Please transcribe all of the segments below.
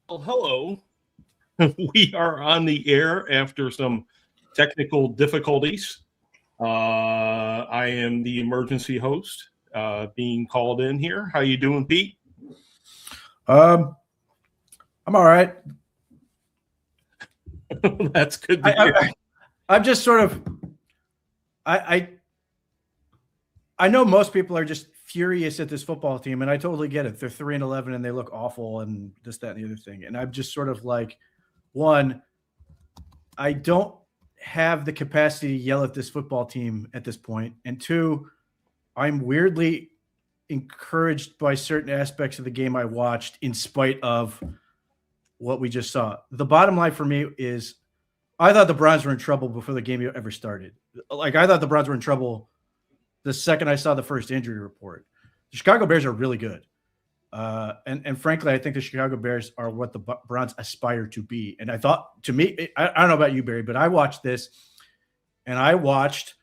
Well, hello. We are on the air after some technical difficulties. I am the emergency host being called in here. How you doing, Pete? Um, I'm all right. That's good to hear. I'm just sort of, I, I know most people are just furious at this football team, and I totally get it. They're 3-11 and they look awful, and this, that, and the other thing. And I'm just sort of like, one, I don't have the capacity to yell at this football team at this point, and two, I'm weirdly encouraged by certain aspects of the game I watched, in spite of what we just saw. The bottom line for me is I thought the Browns were in trouble before the game ever started. Like, I thought the Browns were in trouble the second I saw the first injury report. The Chicago Bears are really good. And frankly, I think the Chicago Bears are what the Browns aspire to be. And I thought, to me, I don't know about you, Barry, but I watched this, and I watched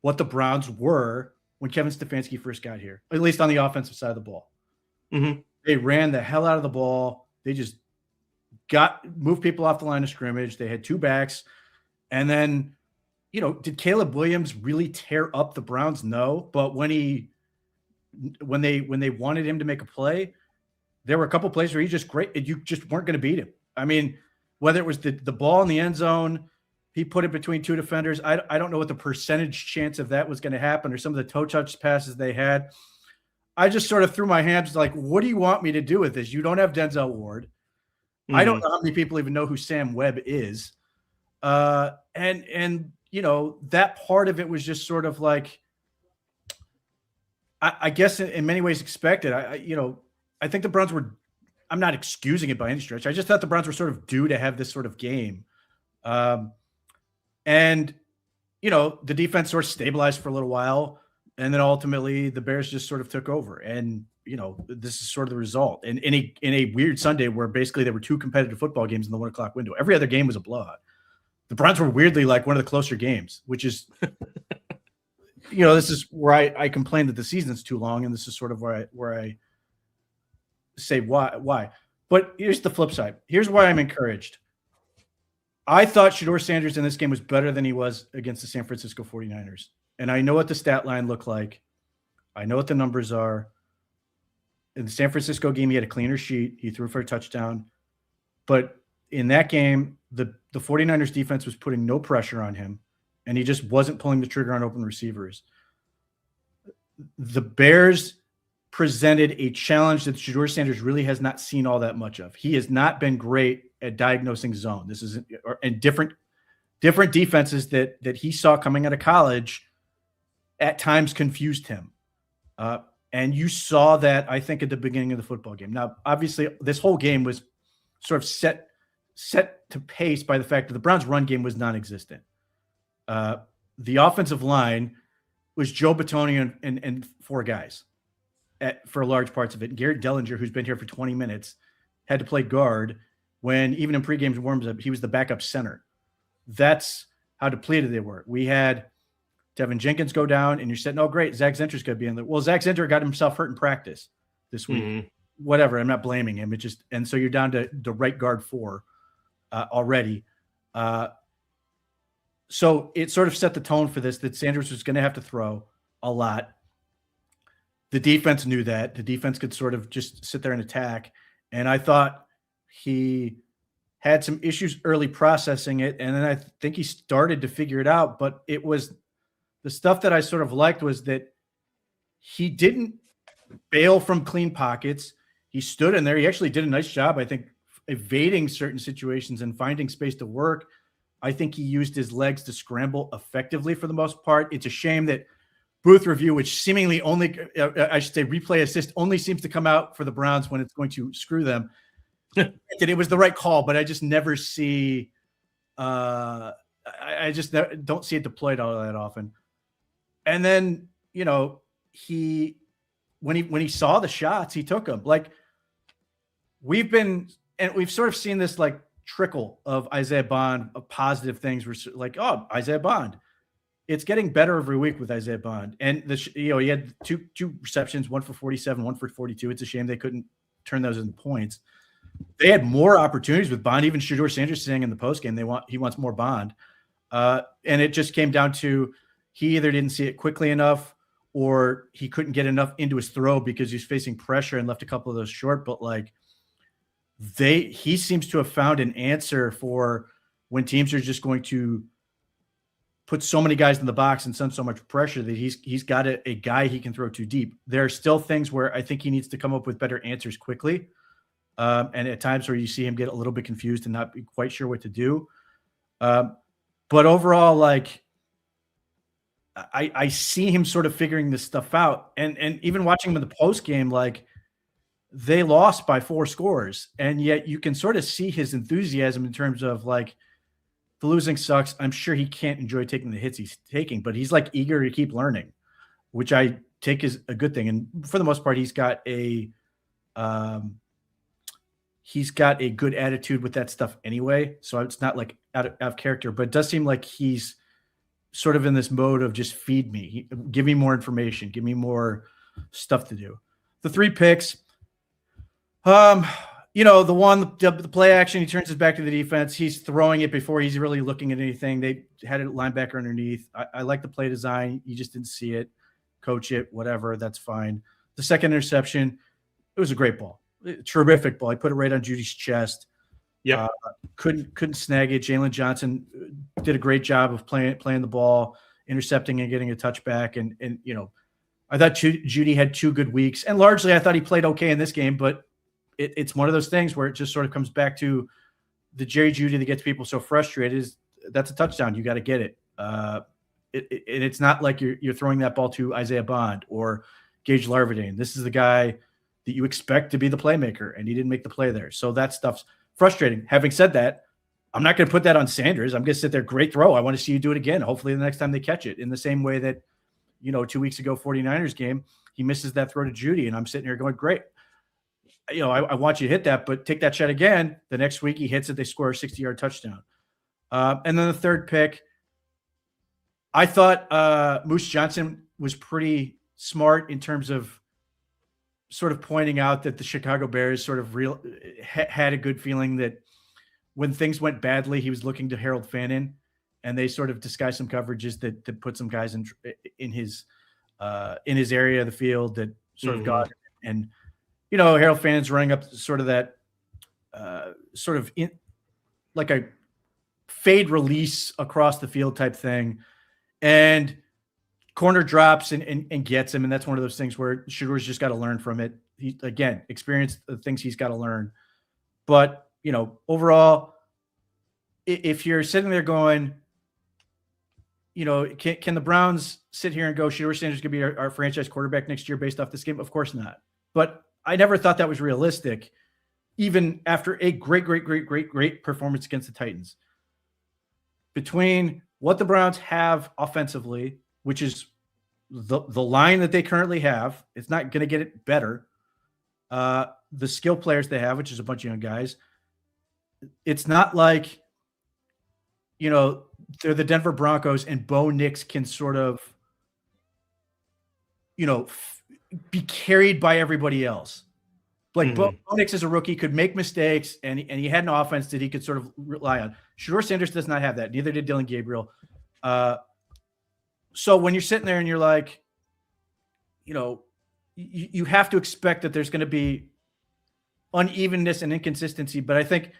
what the Browns were when Kevin Stefanski first got here, at least on the offensive side of the ball. Mm-hmm. They ran the hell out of the ball. They just moved people off the line of scrimmage. They had two backs. And then, did Caleb Williams really tear up the Browns? No. But when they wanted him to make a play, there were a couple plays where he just great. You just weren't going to beat him. I mean, whether it was the ball in the end zone, he put it between two defenders. I don't know what the percentage chance of that was going to happen, or some of the toe touch passes they had. I just sort of threw my hands like, what do you want me to do with this? You don't have Denzel Ward. Mm-hmm. I don't know how many people even know who Sam Webb is. And that part of it was just sort of like, I guess in many ways expected. I think the Browns were, I'm not excusing it by any stretch. I just thought the Browns were sort of due to have this sort of game. And the defense sort of stabilized for a little while. And then ultimately the Bears just sort of took over. And, this is sort of the result. And in a weird Sunday where basically there were two competitive football games in the 1 o'clock window. Every other game was a blowout. The Browns were weirdly like one of the closer games, which is, this is where I complain that the season's too long. And this is sort of where I say why. But here's the flip side. Here's why I'm encouraged. I thought Shedeur Sanders in this game was better than he was against the San Francisco 49ers. And I know what the stat line looked like. I know what the numbers are. In the San Francisco game, he had a cleaner sheet. He threw for a touchdown. But in that game, the 49ers defense was putting no pressure on him, and he just wasn't pulling the trigger on open receivers. The Bears presented a challenge that Shedeur Sanders really has not seen all that much of. He has not been great at diagnosing zone. This is and different defenses that he saw coming out of college at times confused him. And you saw that, I think, at the beginning of the football game. Now, obviously, this whole game was sort of set to pace by the fact that the Browns' run game was non-existent. The offensive line was Joe Bitonio and four guys for large parts of it. Garrett Dellinger, who's been here for 20 minutes, had to play guard when even in pregame warm-up, he was the backup center. That's how depleted they were. We had Tevin Jenkins go down, and you're saying, oh, great, Zach Zenter's going to be in there. Well, Zach Zenter got himself hurt in practice this week. Mm-hmm. Whatever, I'm not blaming him. And so you're down to the right guard 4 already. So it sort of set the tone for this, that Sanders was going to have to throw a lot. The defense knew that. The defense could sort of just sit there and attack. And I thought he had some issues early processing it, and then I think he started to figure it out. But it was the stuff that I sort of liked was that he didn't bail from clean pockets. He stood in there. He actually did a nice job, I think, evading certain situations and finding space to work. I think he used his legs to scramble effectively for the most part. It's a shame that Booth Review, which seemingly only, I should say replay assist, only seems to come out for the Browns when it's going to screw them. It was the right call, but I just never see I just don't see it deployed all that often. And then, when he saw the shots, he took them. Like, we've sort of seen this like trickle of Isaiah Bond of positive things. We're like, oh, Isaiah Bond. It's getting better every week with Isaiah Bond. And he had two receptions, one for 47, one for 42. It's a shame they couldn't turn those into points. They had more opportunities with Bond. Even Shedeur Sanders saying in the postgame he wants more Bond. And it just came down to he either didn't see it quickly enough or he couldn't get enough into his throw because he's facing pressure and left a couple of those short. But like he seems to have found an answer for when teams are just going to put so many guys in the box and send so much pressure that he's got a guy he can throw too deep. There are still things where I think he needs to come up with better answers quickly. And at times where you see him get a little bit confused and not be quite sure what to do. But overall, like I see him sort of figuring this stuff out. And even watching him in the post game, like they lost by 4 scores. And yet you can sort of see his enthusiasm in terms of like, the losing sucks. I'm sure he can't enjoy taking the hits he's taking, but he's like eager to keep learning, which I take as a good thing. And for the most part, he's got a good attitude with that stuff anyway. So it's not like out of character, but it does seem like he's sort of in this mode of just feed me, give me more information, give me more stuff to do. The 3 picks, the play action, he turns his back to the defense. He's throwing it before he's really looking at anything. They had a linebacker underneath. I like the play design. You just didn't see it, coach it, whatever. That's fine. The second interception, it was a great ball. Terrific ball. He put it right on Judy's chest. Yeah. Couldn't snag it. Jalen Johnson did a great job of playing the ball, intercepting and getting a touchback. And I thought Judy had 2 good weeks. And largely I thought he played okay in this game, but it's one of those things where it just sort of comes back to the Jerry Jeudy that gets people so frustrated. That's a touchdown. You got to get it. It's not like you're throwing that ball to Isaiah Bond or Gage Larvadane. This is the guy that you expect to be the playmaker, and he didn't make the play there. So that stuff's frustrating. Having said that, I'm not going to put that on Sanders. I'm going to sit there, great throw. I want to see you do it again. Hopefully the next time they catch it, in the same way that, 2 weeks ago, 49ers game, he misses that throw to Jeudy, and I'm sitting here going, great. I want you to hit that, but take that shot again. The next week he hits it, they score a 60-yard touchdown. And then the third pick, I thought Moose Johnson was pretty smart in terms of sort of pointing out that the Chicago Bears sort of had a good feeling that when things went badly, he was looking to Harold Fannin, and they sort of disguised some coverages that put some guys in his area of the field that sort of got, and Harold Fannin's running up sort of that like a fade release across the field type thing, and corner drops and gets him. And that's one of those things where Shedeur's just got to learn from it. He, again, experienced the things he's got to learn. But, overall, if you're sitting there going, can the Browns sit here and go, Shedeur Sanders is going to be our franchise quarterback next year based off this game? Of course not. But I never thought that was realistic, even after a great performance against the Titans. Between what the Browns have offensively, which is the line that they currently have, it's not going to get it better. The skill players they have, which is a bunch of young guys, it's not like, they're the Denver Broncos and Bo Nix can sort of, be carried by everybody else. Like Bo Nix as a rookie could make mistakes, and he had an offense that he could sort of rely on. Shedeur Sanders does not have that. Neither did Dylan Gabriel. So when you're sitting there and you're like, you have to expect that there's going to be unevenness and inconsistency. But I think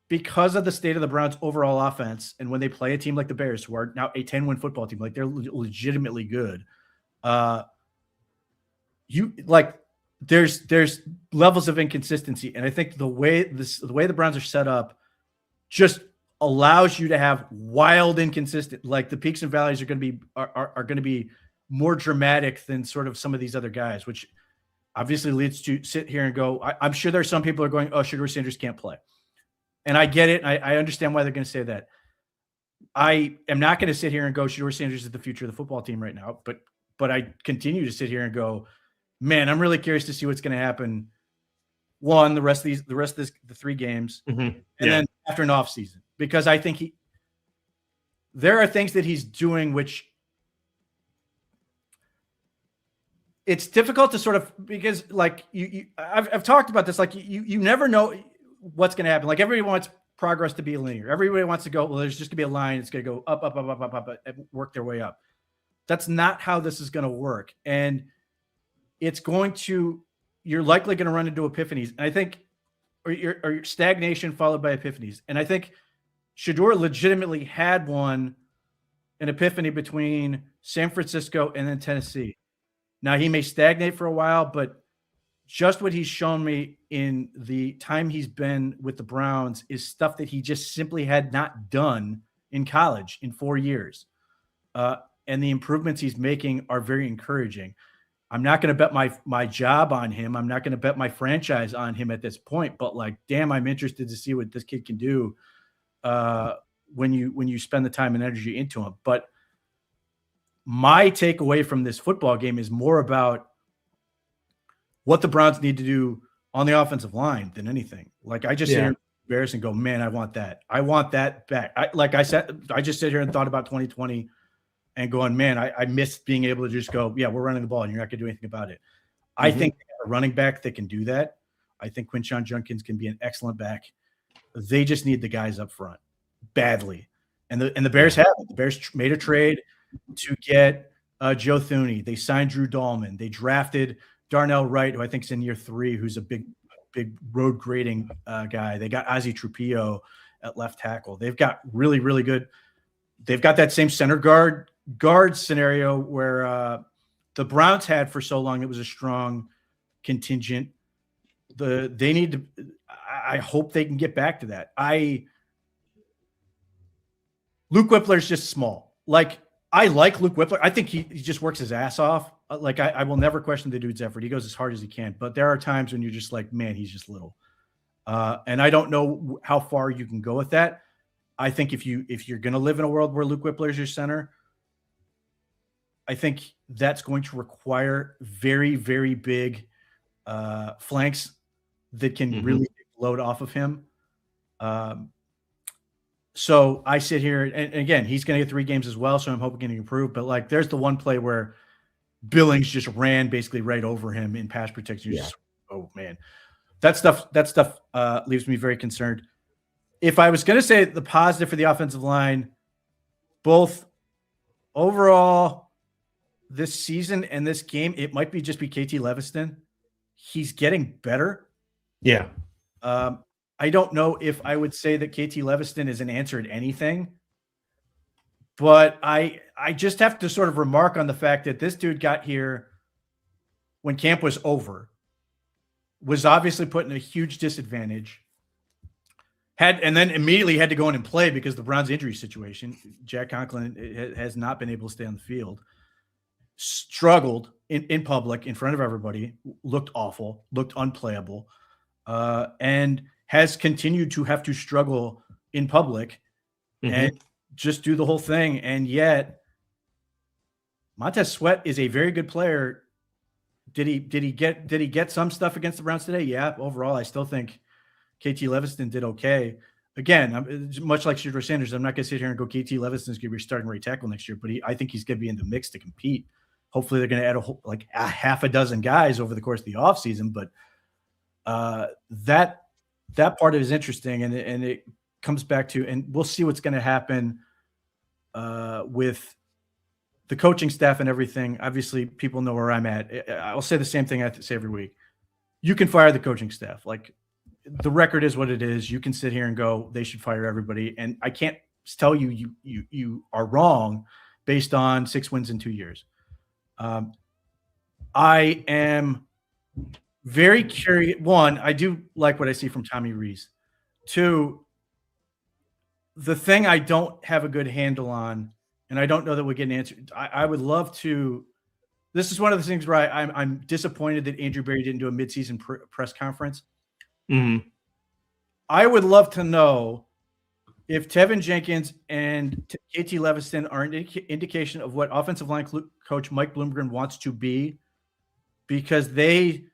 because of the state of the Browns' overall offense, and when they play a team like the Bears, who are now a 10-win football team, like they're legitimately good, there's levels of inconsistency. And I think the way the Browns are set up just allows you to have wild inconsistent, like the peaks and valleys are going to be more dramatic than sort of some of these other guys, which obviously leads to sit here and go, I'm sure there's some people are going, oh, Shedeur Sanders can't play. And I get it. I understand why they're going to say that. I am not going to sit here and go, Shedeur Sanders is the future of the football team right now. But I continue to sit here and go, man, I'm really curious to see what's going to happen. The rest of the 3 games, and then after an off season, because I think there are things that he's doing, which it's difficult to sort of, because like I've talked about this, like you never know what's going to happen. Like everybody wants progress to be linear. Everybody wants to go, well, there's just going to be a line. It's going to go up, up, up, up, up, up, and work their way up. That's not how this is going to work. And it's going to, you're likely going to run into epiphanies. And I think, or your stagnation followed by epiphanies. And I think Shedeur legitimately had an epiphany between San Francisco and then Tennessee. Now he may stagnate for a while, but just what he's shown me in the time he's been with the Browns is stuff that he just simply had not done in college in 4 years. And the improvements he's making are very encouraging. I'm not going to bet my job on him. I'm not going to bet my franchise on him at this point, but like, damn, I'm interested to see what this kid can do when you spend the time and energy into him. But my takeaway from this football game is more about what the Browns need to do on the offensive line than anything. Like I just sit here embarrassed and go, man, I want that. I want that back. I just sit here and thought about 2020 and going, man, I miss being able to just go, yeah, we're running the ball and you're not going to do anything about it. I think a running back that can do that. I think Quinshon Judkins can be an excellent back. They just need the guys up front badly. And the Bears have it. The Bears made a trade to get Joe Thuney. They signed Drew Dahlman. They drafted Darnell Wright, who I think is in year 3, who's a big road grading guy. They got Ozzie Trujillo at left tackle. They've got really, really good. They've got that same center guard scenario where the Browns had for so long. It was a strong contingent. They need to. I hope they can get back to that. Luke Whippler's just small. Like I like Luke Whippler. I think he just works his ass off. Like I will never question the dude's effort. He goes as hard as he can. But there are times when you're just like, man, he's just little. And I don't know how far you can go with that. I think if you're going to live in a world where Luke Whippler is your center, I think that's going to require very, very big flanks that can really load off of him. So I sit here, and again, he's going to get 3 games as well, so I'm hoping he can improve. But like, there's the one play where Billings just ran basically right over him in pass protection. Just, oh man, that stuff leaves me very concerned. If I was going to say the positive for the offensive line, both overall this season and this game, it might be KT Leviston. He's getting better. Yeah. I don't know if I would say that KT Leviston is an answer at anything, but I just have to sort of remark on the fact that this dude got here when camp was over, was obviously put in a huge disadvantage, and then immediately had to go in and play because the Browns injury situation. Jack Conklin has not been able to stay on the field, struggled in public in front of everybody, looked awful, looked unplayable, and has continued to have to struggle in public and just do the whole thing. And yet Montez Sweat is a very good player. Did he get some stuff against the Browns today? Yeah. Overall, I still think KT Leviston did okay. Again, much like Shedeur Sanders, I'm not going to sit here and go KT Leviston's going to be starting right tackle next year, but I think he's going to be in the mix to compete. Hopefully they're going to add a half a dozen guys over the course of the offseason, but that part of it is interesting, and it comes back to, and we'll see what's going to happen with the coaching staff and everything. Obviously, people know where I'm at. I'll say the same thing I say every week. You can fire the coaching staff. Like, the record is what it is. You can sit here and go, they should fire everybody, and I can't tell you are wrong based on 6 wins in 2 years. I am very curious. One, I do like what I see from Tommy Rees. 2, the thing I don't have a good handle on, and I don't know that we'll get an answer. I would love to. This is one of the things where I'm disappointed that Andrew Berry didn't do a midseason press conference. I would love to know if Tevin Jenkins and KT Leviston are an indication of what offensive line coach Mike Bloomgren wants to be, because they,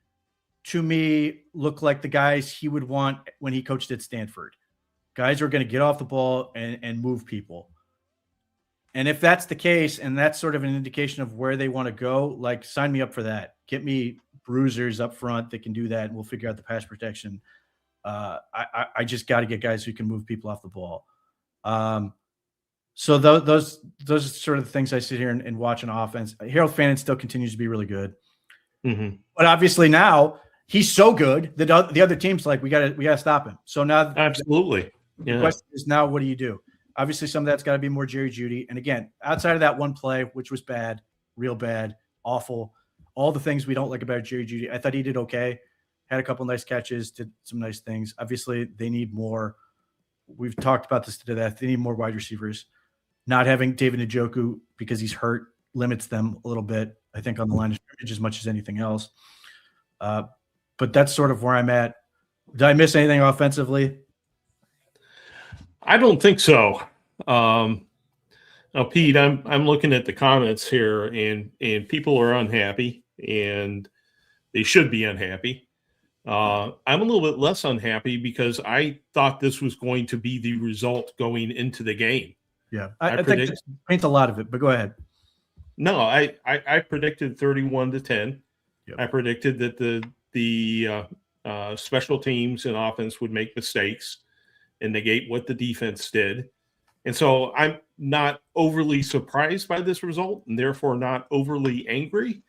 to me, look like the guys he would want when he coached at Stanford. Guys are going to get off the ball and move people. And if that's the case, and that's sort of an indication of where they want to go, like, sign me up for that. Get me bruisers up front that can do that, and we'll figure out the pass protection I just got to get guys who can move people off the ball. So those are sort of the things I sit here and watch an offense. Harold Fannin still continues to be really good. Mm-hmm. But obviously now he's so good that the other team's like, we gotta stop him. So now absolutely. The question is now, what do you do? Obviously some of that's got to be more Jerry Jeudy. And again, outside of that one play, which was bad, real bad, awful, all the things we don't like about Jerry Jeudy, I thought he did okay. Had a couple nice catches, did some nice things. Obviously they need more. We've talked about this to death. They need more wide receivers. Not having David Njoku because he's hurt limits them a little bit, I think, on the line of scrimmage as much as anything else. But that's sort of where I'm at. Did I miss anything offensively? I don't think so. Now, Pete, I'm looking at the comments here, and people are unhappy, and they should be unhappy. I'm a little bit less unhappy because I thought this was going to be the result going into the game. Yeah, I think that paints a lot of it, but go ahead. No, I predicted 31-10. Yep. I predicted that the special teams and offense would make mistakes and negate what the defense did. And so I'm not overly surprised by this result and therefore not overly angry.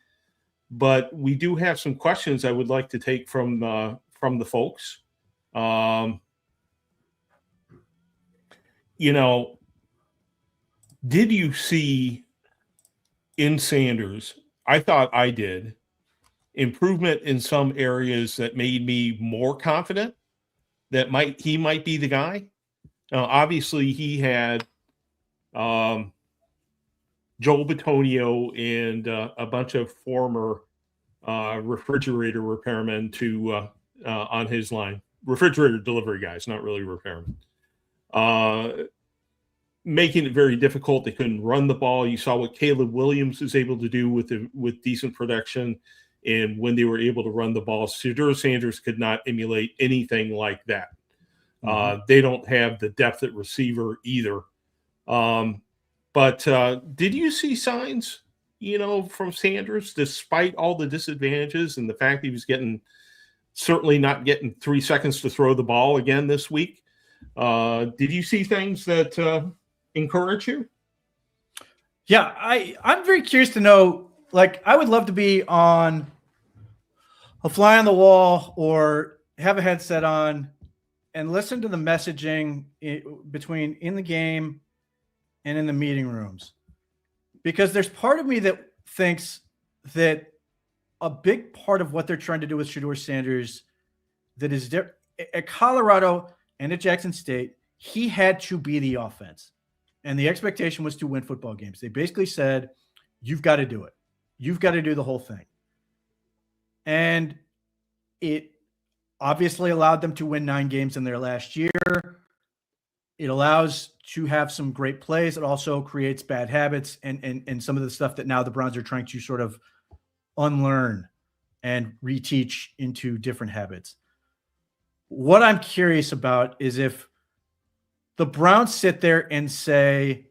But we do have some questions I would like to take from the folks. Did you see in Sanders, I thought I did, improvement in some areas that made me more confident that he might be the guy? Now, obviously, he had Joel Bitonio and a bunch of former refrigerator repairmen on his line. Refrigerator delivery guys, not really repairmen. Making it very difficult. They couldn't run the ball. You saw what Caleb Williams is able to do with decent production, and when they were able to run the ball, Shedeur Sanders could not emulate anything like that. Mm-hmm. They don't have the depth at receiver either. But did you see signs, from Sanders, despite all the disadvantages and the fact he was certainly not getting 3 seconds to throw the ball again this week? Did you see things that encourage you? Yeah, I'm very curious to know, I would love to be on a fly on the wall or have a headset on and listen to the messaging between in the game and in the meeting rooms. Because there's part of me that thinks that a big part of what they're trying to do with Shedeur Sanders that is at Colorado and at Jackson State, he had to be the offense. And the expectation was to win football games. They basically said, you've got to do it. You've got to do the whole thing. And it obviously allowed them to win 9 games in their last year. It allows to have some great plays. It also creates bad habits and some of the stuff that now the Browns are trying to sort of unlearn and reteach into different habits. What I'm curious about is if the Browns sit there and say,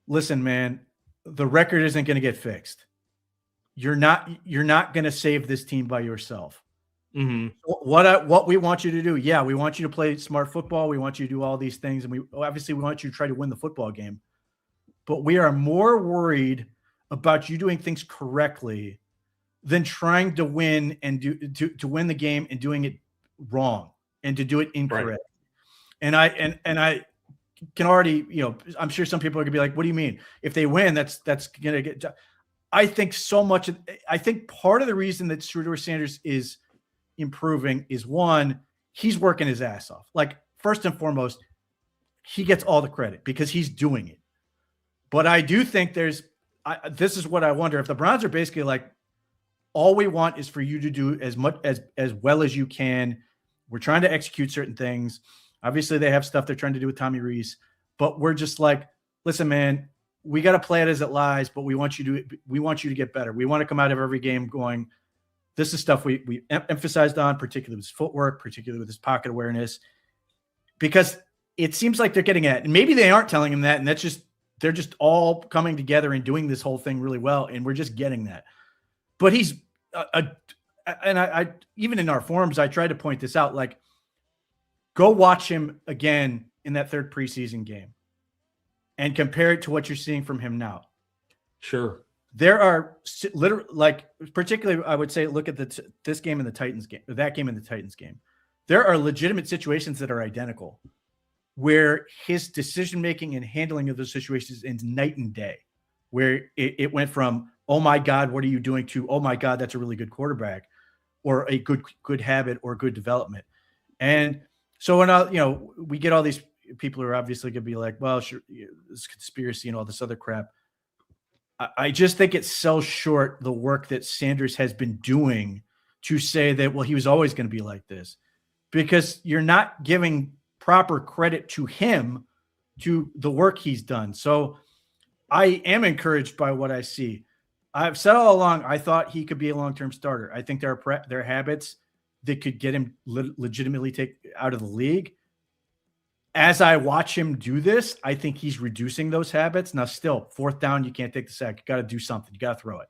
listen, man, the record isn't going to get fixed. You're not going to save this team by yourself. Mm-hmm. What we want you to do, we want you to play smart football. We want you to do all these things. And we want you to try to win the football game. But we are more worried about you doing things correctly than trying to win and to win the game and doing it wrong and to do it incorrect. Right. And I can already, I'm sure some people are gonna be like, what do you mean? If they win, that's gonna get. I think part of the reason that Shedeur Sanders is improving is, one, he's working his ass off. First and foremost, he gets all the credit because he's doing it. But I do think this is what I wonder, if the Browns are basically like, all we want is for you to do as much as well as you can. We're trying to execute certain things. Obviously, they have stuff they're trying to do with Tommy Rees, but we're just like, listen, man, we got to play it as it lies, but we want you to get better. We want to come out of every game going, this is stuff we emphasized on, particularly with his footwork, particularly with his pocket awareness, because it seems like they're getting at, and maybe they aren't telling him that, and they're just all coming together and doing this whole thing really well, and we're just getting that. But he's and I even in our forums, I tried to point this out, Go watch him again in that third preseason game and compare it to what you're seeing from him now. Sure. There are literally, like, particularly, I would say, look at this game in the Titans game, or that game in the Titans game. There are legitimate situations that are identical where his decision-making and handling of those situations is night and day, where it went from, oh my God, what are you doing, to, oh my God, that's a really good quarterback, or a good habit, or good development. And so when we get all these people who are obviously going to be like, well, sure, this conspiracy and all this other crap. I just think it sells short the work that Sanders has been doing to say that, well, he was always going to be like this, because you're not giving proper credit to him, to the work he's done. So I am encouraged by what I see. I've said all along, I thought he could be a long-term starter. I think there are habits that could get him legitimately out of the league. As I watch him do this, I think he's reducing those habits. Now, still, fourth down, you can't take the sack. You got to do something. You got to throw it.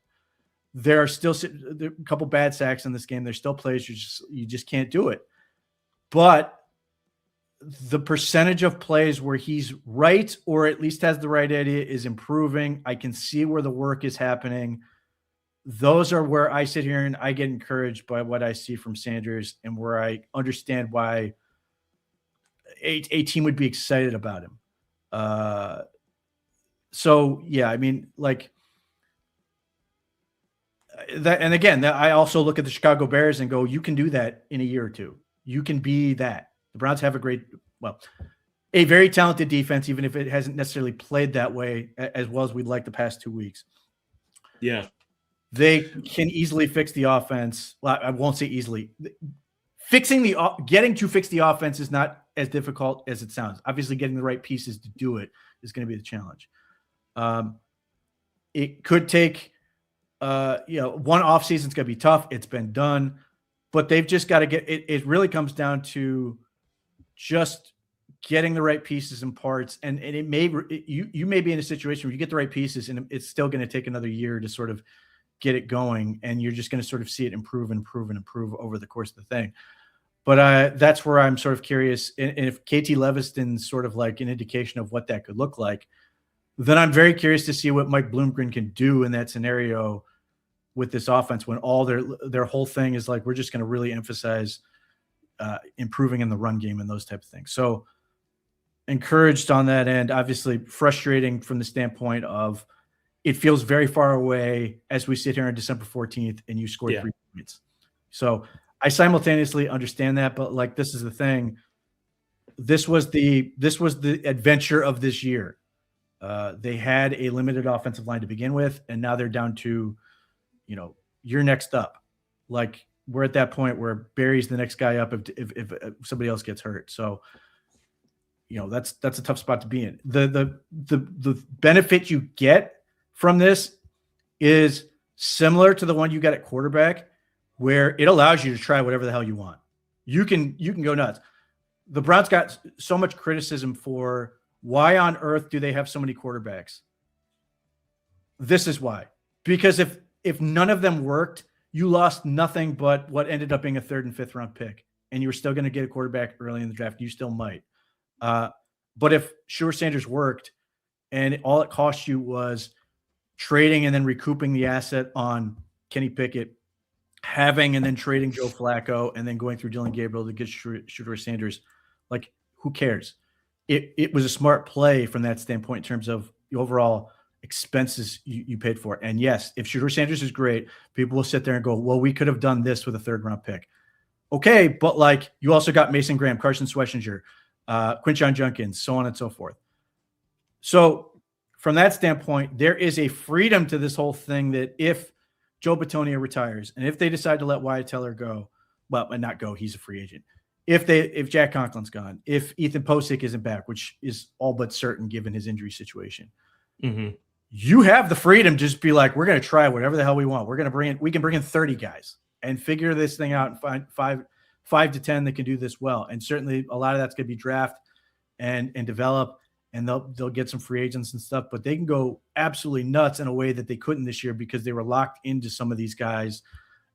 There are still a couple bad sacks in this game. There's still plays you just can't do it. But the percentage of plays where he's right, or at least has the right idea, is improving. I can see where the work is happening. Those are where I sit here and I get encouraged by what I see from Sanders, and where I understand why a team would be excited about him. So yeah, I mean, like that. And again, I also look at the Chicago Bears and go, you can do that in a year or two. You can be that. The Browns have a very talented defense, even if it hasn't necessarily played that way as well as we'd like the past 2 weeks. Yeah. They can easily fix the offense. Well, I won't say easily. Getting to fix the offense is not as difficult as it sounds. Obviously, getting the right pieces to do it is going to be the challenge. It could take, one off season is going to be tough. It's been done, but they've just got to get it. It really comes down to just getting the right pieces and parts. And you may be in a situation where you get the right pieces, and it's still going to take another year to sort of get it going. And you're just going to sort of see it improve over the course of the thing. But that's where I'm sort of curious. And if KT Leviston's sort of like an indication of what that could look like, then I'm very curious to see what Mike Bloomgren can do in that scenario with this offense, when all their whole thing is like, we're just going to really emphasize improving in the run game and those type of things. So encouraged on that end. Obviously frustrating from the standpoint of, it feels very far away as we sit here on December 14th and you scored 3 points. So I simultaneously understand that, but like, this is the thing. This was the adventure of this year. They had a limited offensive line to begin with, and now they're down to, you're next up. Like, we're at that point where Barry's the next guy up if somebody else gets hurt. So, that's a tough spot to be in. The benefit you get from this is similar to the one you got at quarterback, where it allows you to try whatever the hell you want. You can go nuts. The Browns got so much criticism for, why on earth do they have so many quarterbacks? This is why. Because if none of them worked, you lost nothing but what ended up being a 3rd and 5th round pick, and you were still going to get a quarterback early in the draft. You still might. But if Sure Sanders worked, and all it cost you was trading and then recouping the asset on Kenny Pickett, having and then trading Joe Flacco, and then going through Dylan Gabriel to get Sure Sanders, like, who cares? It was a smart play from that standpoint in terms of the overall expenses you paid for it. And yes, if Sure Sanders is great, people will sit there and go, well, we could have done this with a 3rd round pick. Okay, but like, you also got Mason Graham, Carson Schwessinger, Quinshon Judkins, so on and so forth. So from that standpoint, there is a freedom to this whole thing that if Joe Bitonio retires, and if they decide to let Wyatt Teller go, well, and not go, he's a free agent. If Jack Conklin's gone, if Ethan Posick isn't back, which is all but certain given his injury situation, you have the freedom to just be like, we're going to try whatever the hell we want. We can bring in 30 guys and figure this thing out and find five to 10 that can do this well. And certainly a lot of that's going to be draft and develop, and they'll get some free agents and stuff, but they can go absolutely nuts in a way that they couldn't this year because they were locked into some of these guys,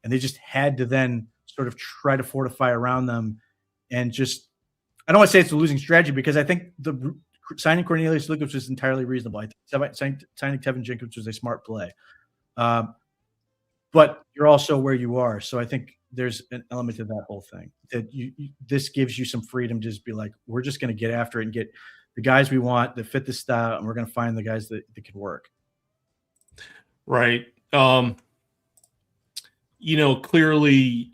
and they just had to then sort of try to fortify around them and just I don't want to say it's a losing strategy because I think the signing Cornelius Lucas was entirely reasonable. I think signing Tevin Jenkins was a smart play. But you're also where you are. So I think there's an element to that whole thing that this gives you some freedom to just be like, we're just going to get after it and get the guys we want that fit the style, and we're going to find the guys that can work. Right. Clearly,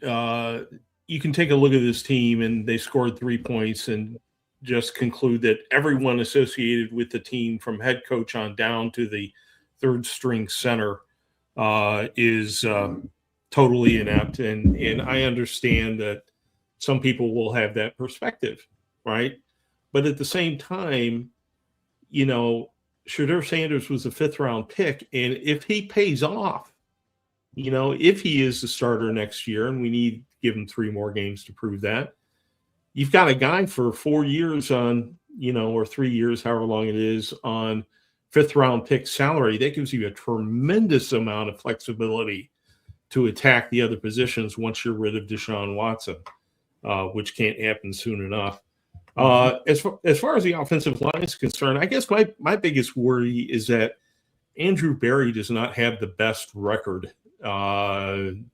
you can take a look at this team, and they scored 3 points and just conclude that everyone associated with the team, from head coach on down to the third string center, is totally inept. And I understand that some people will have that perspective, right? But at the same time, Shedeur Sanders was a 5th-round pick, and if he pays off, if he is the starter next year, and we need to give him 3 more games to prove that, you've got a guy for 4 years on, or 3 years, however long it is, on 5th-round pick salary. That gives you a tremendous amount of flexibility to attack the other positions once you're rid of Deshaun Watson, which can't happen soon enough. As far as the offensive line is concerned, I guess my biggest worry is that Andrew Berry does not have the best record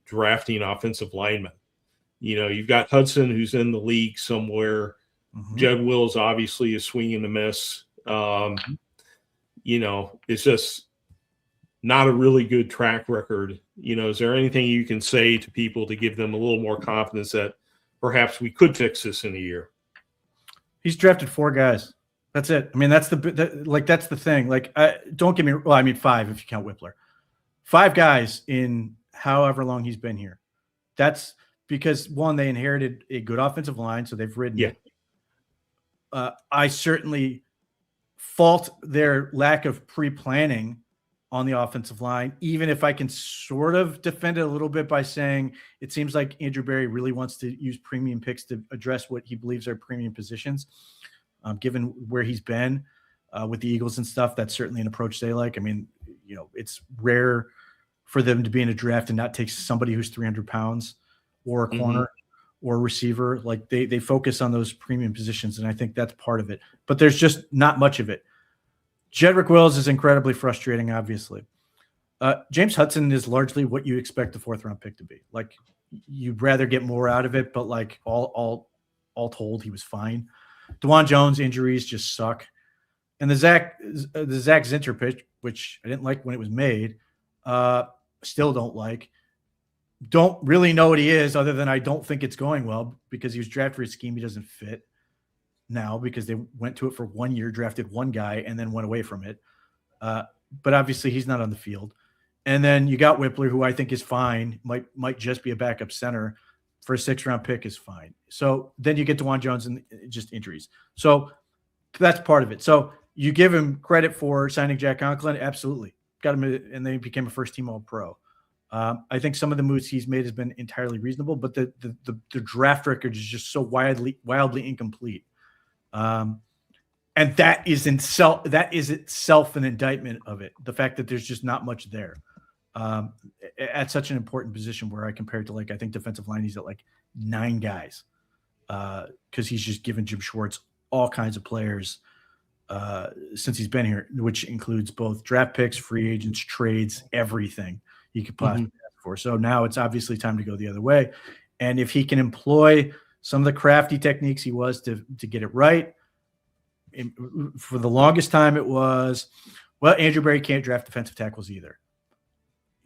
drafting offensive linemen. You've got Hudson, who's in the league somewhere. Jed Wills obviously is swinging a miss. It's just not a really good track record. Is there anything you can say to people to give them a little more confidence that perhaps we could fix this in a year? He's drafted 4 guys. That's it. I mean, that's that's the thing. Like, don't get me. Well, I mean 5 if you count Whippler. 5 guys in however long he's been here. That's because, one, they inherited a good offensive line, so they've ridden it. I certainly fault their lack of pre-planning on the offensive line, even if I can sort of defend it a little bit by saying it seems like Andrew Berry really wants to use premium picks to address what he believes are premium positions. Given where he's been with the Eagles and stuff, that's certainly an approach they like. I mean, it's rare for them to be in a draft and not take somebody who's 300 pounds or a corner or a receiver. Like they focus on those premium positions, and I think that's part of it. But there's just not much of it. Jedrick Wills is incredibly frustrating, obviously. James Hudson is largely what you expect a 4th-round pick to be. Like, you'd rather get more out of it, but like all told, he was fine. DeJuan Jones injuries just suck. And the Zach Zinter pitch, which I didn't like when it was made, still don't like. Don't really know what he is, other than I don't think it's going well, because he was drafted for a scheme he doesn't fit now, because they went to it for 1 year, drafted 1 guy, and then went away from it. But obviously he's not on the field. And then you got Whippler, who I think is fine, might just be a backup center for a 6th-round pick is fine. So then you get DeJuan Jones and just injuries. So that's part of it. So you give him credit for signing Jack Conklin. Absolutely. Got him, and then he became a first-team All-Pro. I think some of the moves he's made has been entirely reasonable, but the draft record is just so wildly incomplete. And that is itself an indictment of it. The fact that there's just not much there. At such an important position, where I compare it to, like, I think defensive line, he's at like 9 guys, because he's just given Jim Schwartz all kinds of players since he's been here, which includes both draft picks, free agents, trades, everything he could possibly ask for. So now it's obviously time to go the other way. And if he can employ some of the crafty techniques he was to get it right, for the longest time it was, well, Andrew Berry can't draft defensive tackles either.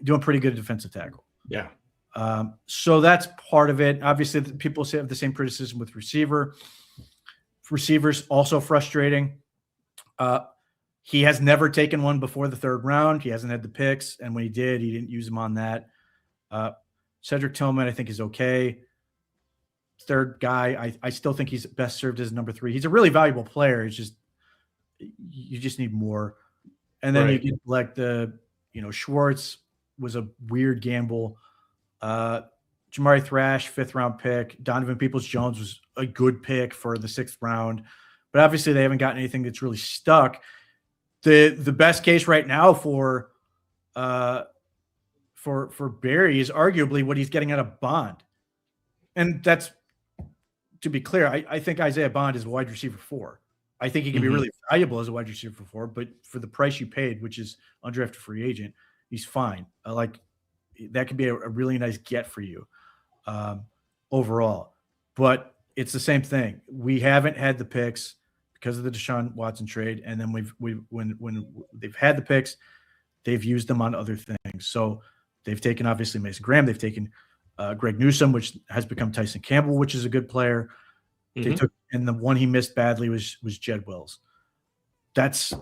Doing pretty good at defensive tackle. Yeah. So that's part of it. Obviously, people have the same criticism with receivers, also frustrating. He has never taken one before the 3rd round. He hasn't had the picks, and when he did, he didn't use them on that. Cedric Tillman, I think, is okay. 3rd guy, I still think he's best served as number 3. He's a really valuable player. It's just, you just need more. And then you get like Schwartz was a weird gamble. Jamari Thrash, 5th-round pick. Donovan Peoples-Jones was a good pick for the 6th round, but obviously they haven't gotten anything that's really stuck. The best case right now for Berry is arguably what he's getting out of Bond, and that's to be clear, I think Isaiah Bond is a wide receiver 4. I think he can be really valuable as a wide receiver 4, but for the price you paid, which is undrafted free agent, he's fine. That could be a really nice get for you overall. But it's the same thing. We haven't had the picks because of the Deshaun Watson trade, and then when they've had the picks, they've used them on other things. So they've taken obviously Mason Graham, they've taken Greg Newsome, which has become Tyson Campbell, which is a good player. They took, and the one he missed badly was Jed Wills. That's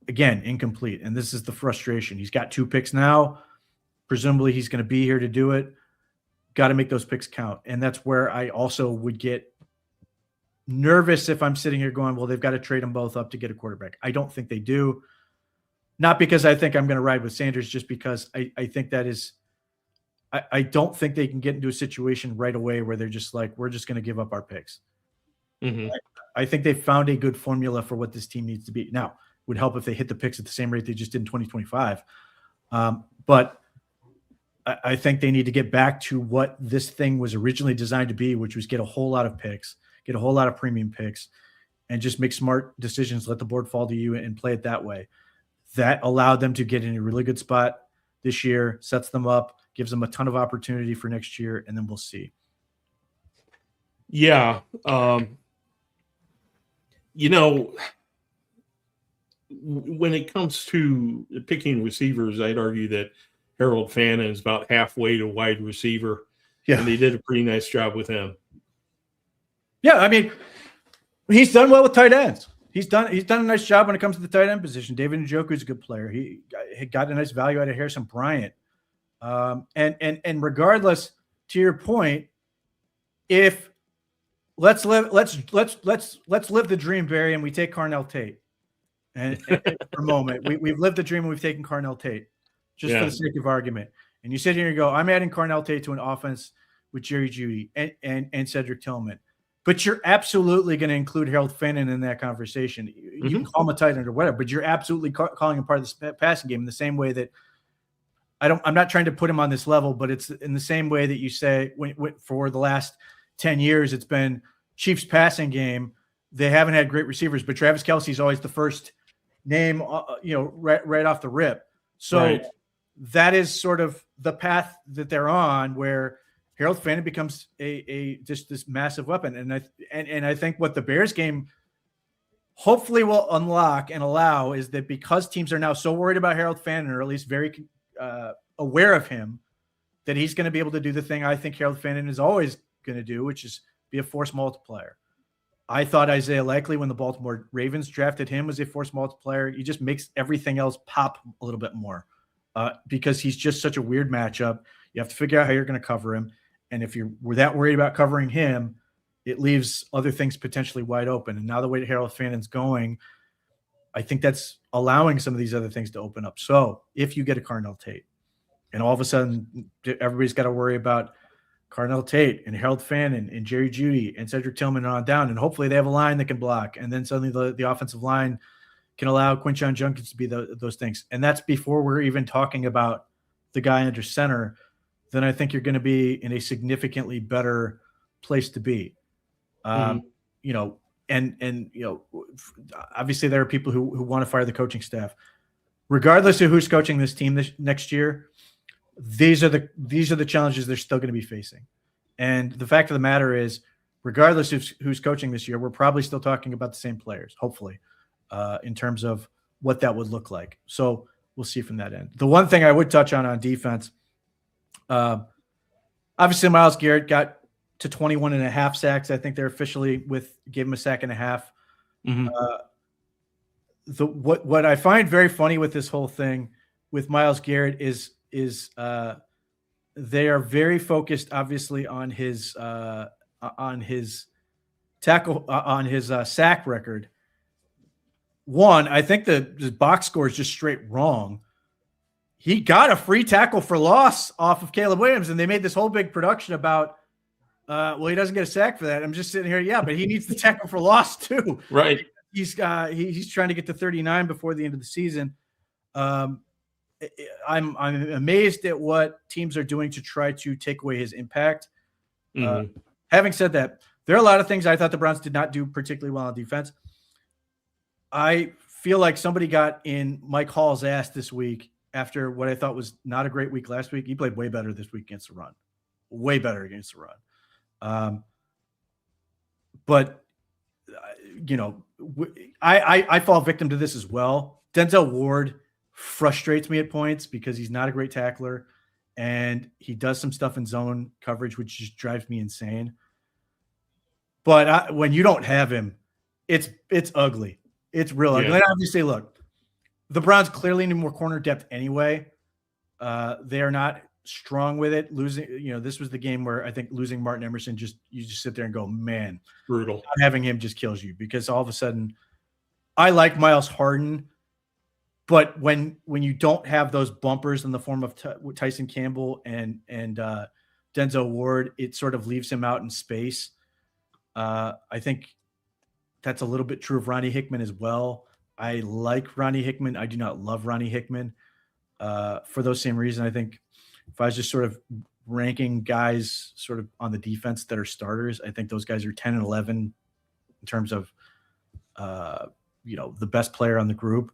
again incomplete, and this is the frustration. He's got 2 picks now. Presumably, he's going to be here to do it. Got to make those picks count, and that's where I also would get nervous if I'm sitting here going, "Well, they've got to trade them both up to get a quarterback." I don't think they do. Not because I think I'm going to ride with Sanders, just because I think that is. I don't think they can get into a situation right away where they're just like, we're just going to give up our picks. I think they've found a good formula for what this team needs to be. Now, it would help if they hit the picks at the same rate they just did in 2025. But I think they need to get back to what this thing was originally designed to be, which was get a whole lot of picks, get a whole lot of premium picks, and just make smart decisions, let the board fall to you and play it that way. That allowed them to get in a really good spot this year, sets them up, gives them a ton of opportunity for next year, and then we'll see. Yeah. When it comes to picking receivers, I'd argue that Harold Fannin is about halfway to wide receiver. Yeah. And they did a pretty nice job with him. Yeah, I mean, he's done well with tight ends. He's done a nice job when it comes to the tight end position. David Njoku is a good player. He got a nice value out of Harrison Bryant. And regardless, to your point, if let's live the dream, Barry, and we take Carnell Tate, and for a moment, we've lived the dream and we've taken Carnell Tate, just for the sake of argument. And you sit here and go, I'm adding Carnell Tate to an offense with Jerry Jeudy and Cedric Tillman, but you're absolutely going to include Harold Fannin in that conversation. You can call him a tight end or whatever, but you're absolutely calling him part of the passing game in the same way that. I'm not trying to put him on this level, but it's in the same way that you say for the last 10 years, it's been Chiefs passing game. They haven't had great receivers, but Travis Kelce's always the first name, right off the rip. So that is sort of the path that they're on, where Harold Fannin becomes just this massive weapon. And I think what the Bears game hopefully will unlock and allow is that because teams are now so worried about Harold Fannin, or at least very aware of him, that he's going to be able to do the thing I think Harold Fannin is always going to do, which is be a force multiplier. I thought Isaiah Likely, when the Baltimore Ravens drafted him, was a force multiplier. He just makes everything else pop a little bit more because he's just such a weird matchup. You have to figure out how you're going to cover him. And if we're that worried about covering him, it leaves other things potentially wide open. And now the way Harold Fannin's going, I think that's allowing some of these other things to open up. So if you get a Carnell Tate, and all of a sudden everybody's got to worry about Carnell Tate and Harold Fannin and Jerry Jeudy and Cedric Tillman on down, and hopefully they have a line that can block, and then suddenly the offensive line can allow Quinshon Judkins to be those things. And that's before we're even talking about the guy under center. Then I think you're going to be in a significantly better place to be. Obviously there are people who want to fire the coaching staff. Regardless of who's coaching this team next year, these are the challenges they're still going to be facing. And the fact of the matter is, regardless of who's coaching this year, we're probably still talking about the same players, hopefully, in terms of what that would look like. So we'll see from that end. The one thing I would touch on defense, obviously Myles Garrett got to 21.5 sacks. I think they're officially gave him a sack and a half. What I find very funny with this whole thing with Myles Garrett is they are very focused, obviously, on his tackle, on his sack record. One, I think the box score is just straight wrong. He got a free tackle for loss off of Caleb Williams, and they made this whole big production about, he doesn't get a sack for that. I'm just sitting here, but he needs the tackle for loss too. Right. He's trying to get to 39 before the end of the season. I'm amazed at what teams are doing to try to take away his impact. having said that, there are a lot of things I thought the Browns did not do particularly well on defense. I feel like somebody got in Mike Hall's ass this week after what I thought was not a great week last week. He played way better this week against the run. Way better against the run. But I fall victim to this as well. Denzel Ward frustrates me at points because he's not a great tackler, and he does some stuff in zone coverage, which just drives me insane. But when you don't have him, it's ugly. It's real ugly. And obviously, look, the Browns clearly need more corner depth anyway. They are not strong with it. Losing, this was the game where I think losing Martin Emerson, you just sit there and go, man, brutal. Not having him just kills you, because all of a sudden, I like Miles Harden, but when you don't have those bumpers in the form of Tyson Campbell and Denzel Ward, it sort of leaves him out in space. I think that's a little bit true of Ronnie Hickman as well. I like Ronnie Hickman. I do not love Ronnie Hickman. For those same reasons, I think if I was just sort of ranking guys sort of on the defense that are starters, I think those guys are 10 and 11 in terms of, the best player on the group.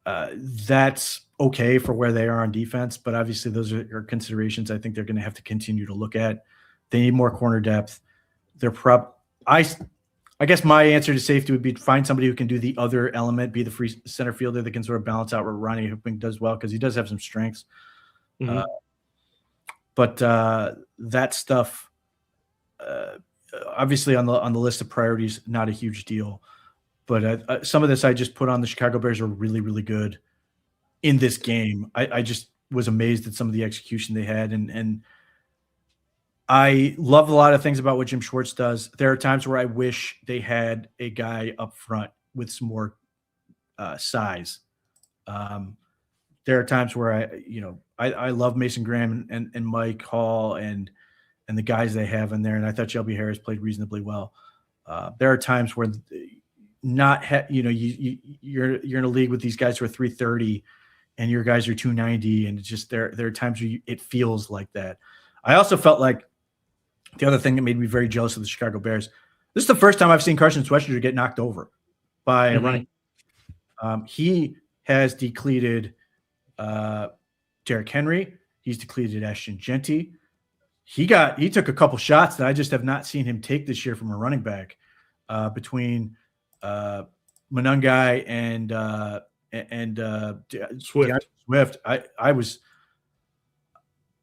That's okay for where they are on defense, but obviously those are considerations I think they're going to have to continue to look at. They need more corner depth. I guess my answer to safety would be to find somebody who can do the other element, be the free center fielder that can sort of balance out what Ronnie Hickman does well, because he does have some strengths. Mm-hmm. But that stuff, obviously on the list of priorities, not a huge deal. But some of this I just put on the Chicago Bears are really, really good in this game. I just was amazed at some of the execution they had. And I love a lot of things about what Jim Schwartz does. There are times where I wish they had a guy up front with some more size. There are times where I love Mason Graham and Mike Hall and the guys they have in there. And I thought Shelby Harris played reasonably well. There are times where you're in a league with these guys who are 330 and your guys are 290. And it's just, there are times where it feels like that. I also felt like the other thing that made me very jealous of the Chicago Bears, this is the first time I've seen Carson Schwarzenegger get knocked over by a running. He has decleated Derrick Henry. He's decleated Ashton Genty. He took a couple shots that I just have not seen him take this year from a running back between Monangai and Swift.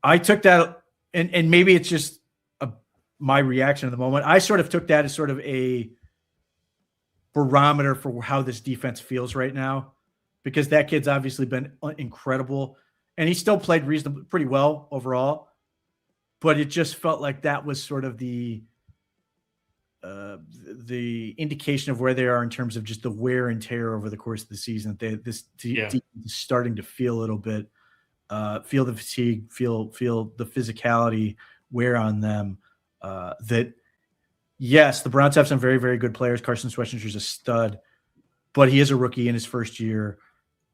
I took that, and maybe it's just my reaction at the moment. I sort of took that as sort of a barometer for how this defense feels right now, because that kid's obviously been incredible, and he still played pretty well overall. But it just felt like that was sort of the indication of where they are in terms of just the wear and tear over the course of the season. This team is starting to feel a little bit, feel the fatigue, feel the physicality wear on them. That yes, the Browns have some very, very good players. Carson Schwarzenegger is a stud, but he is a rookie in his first year,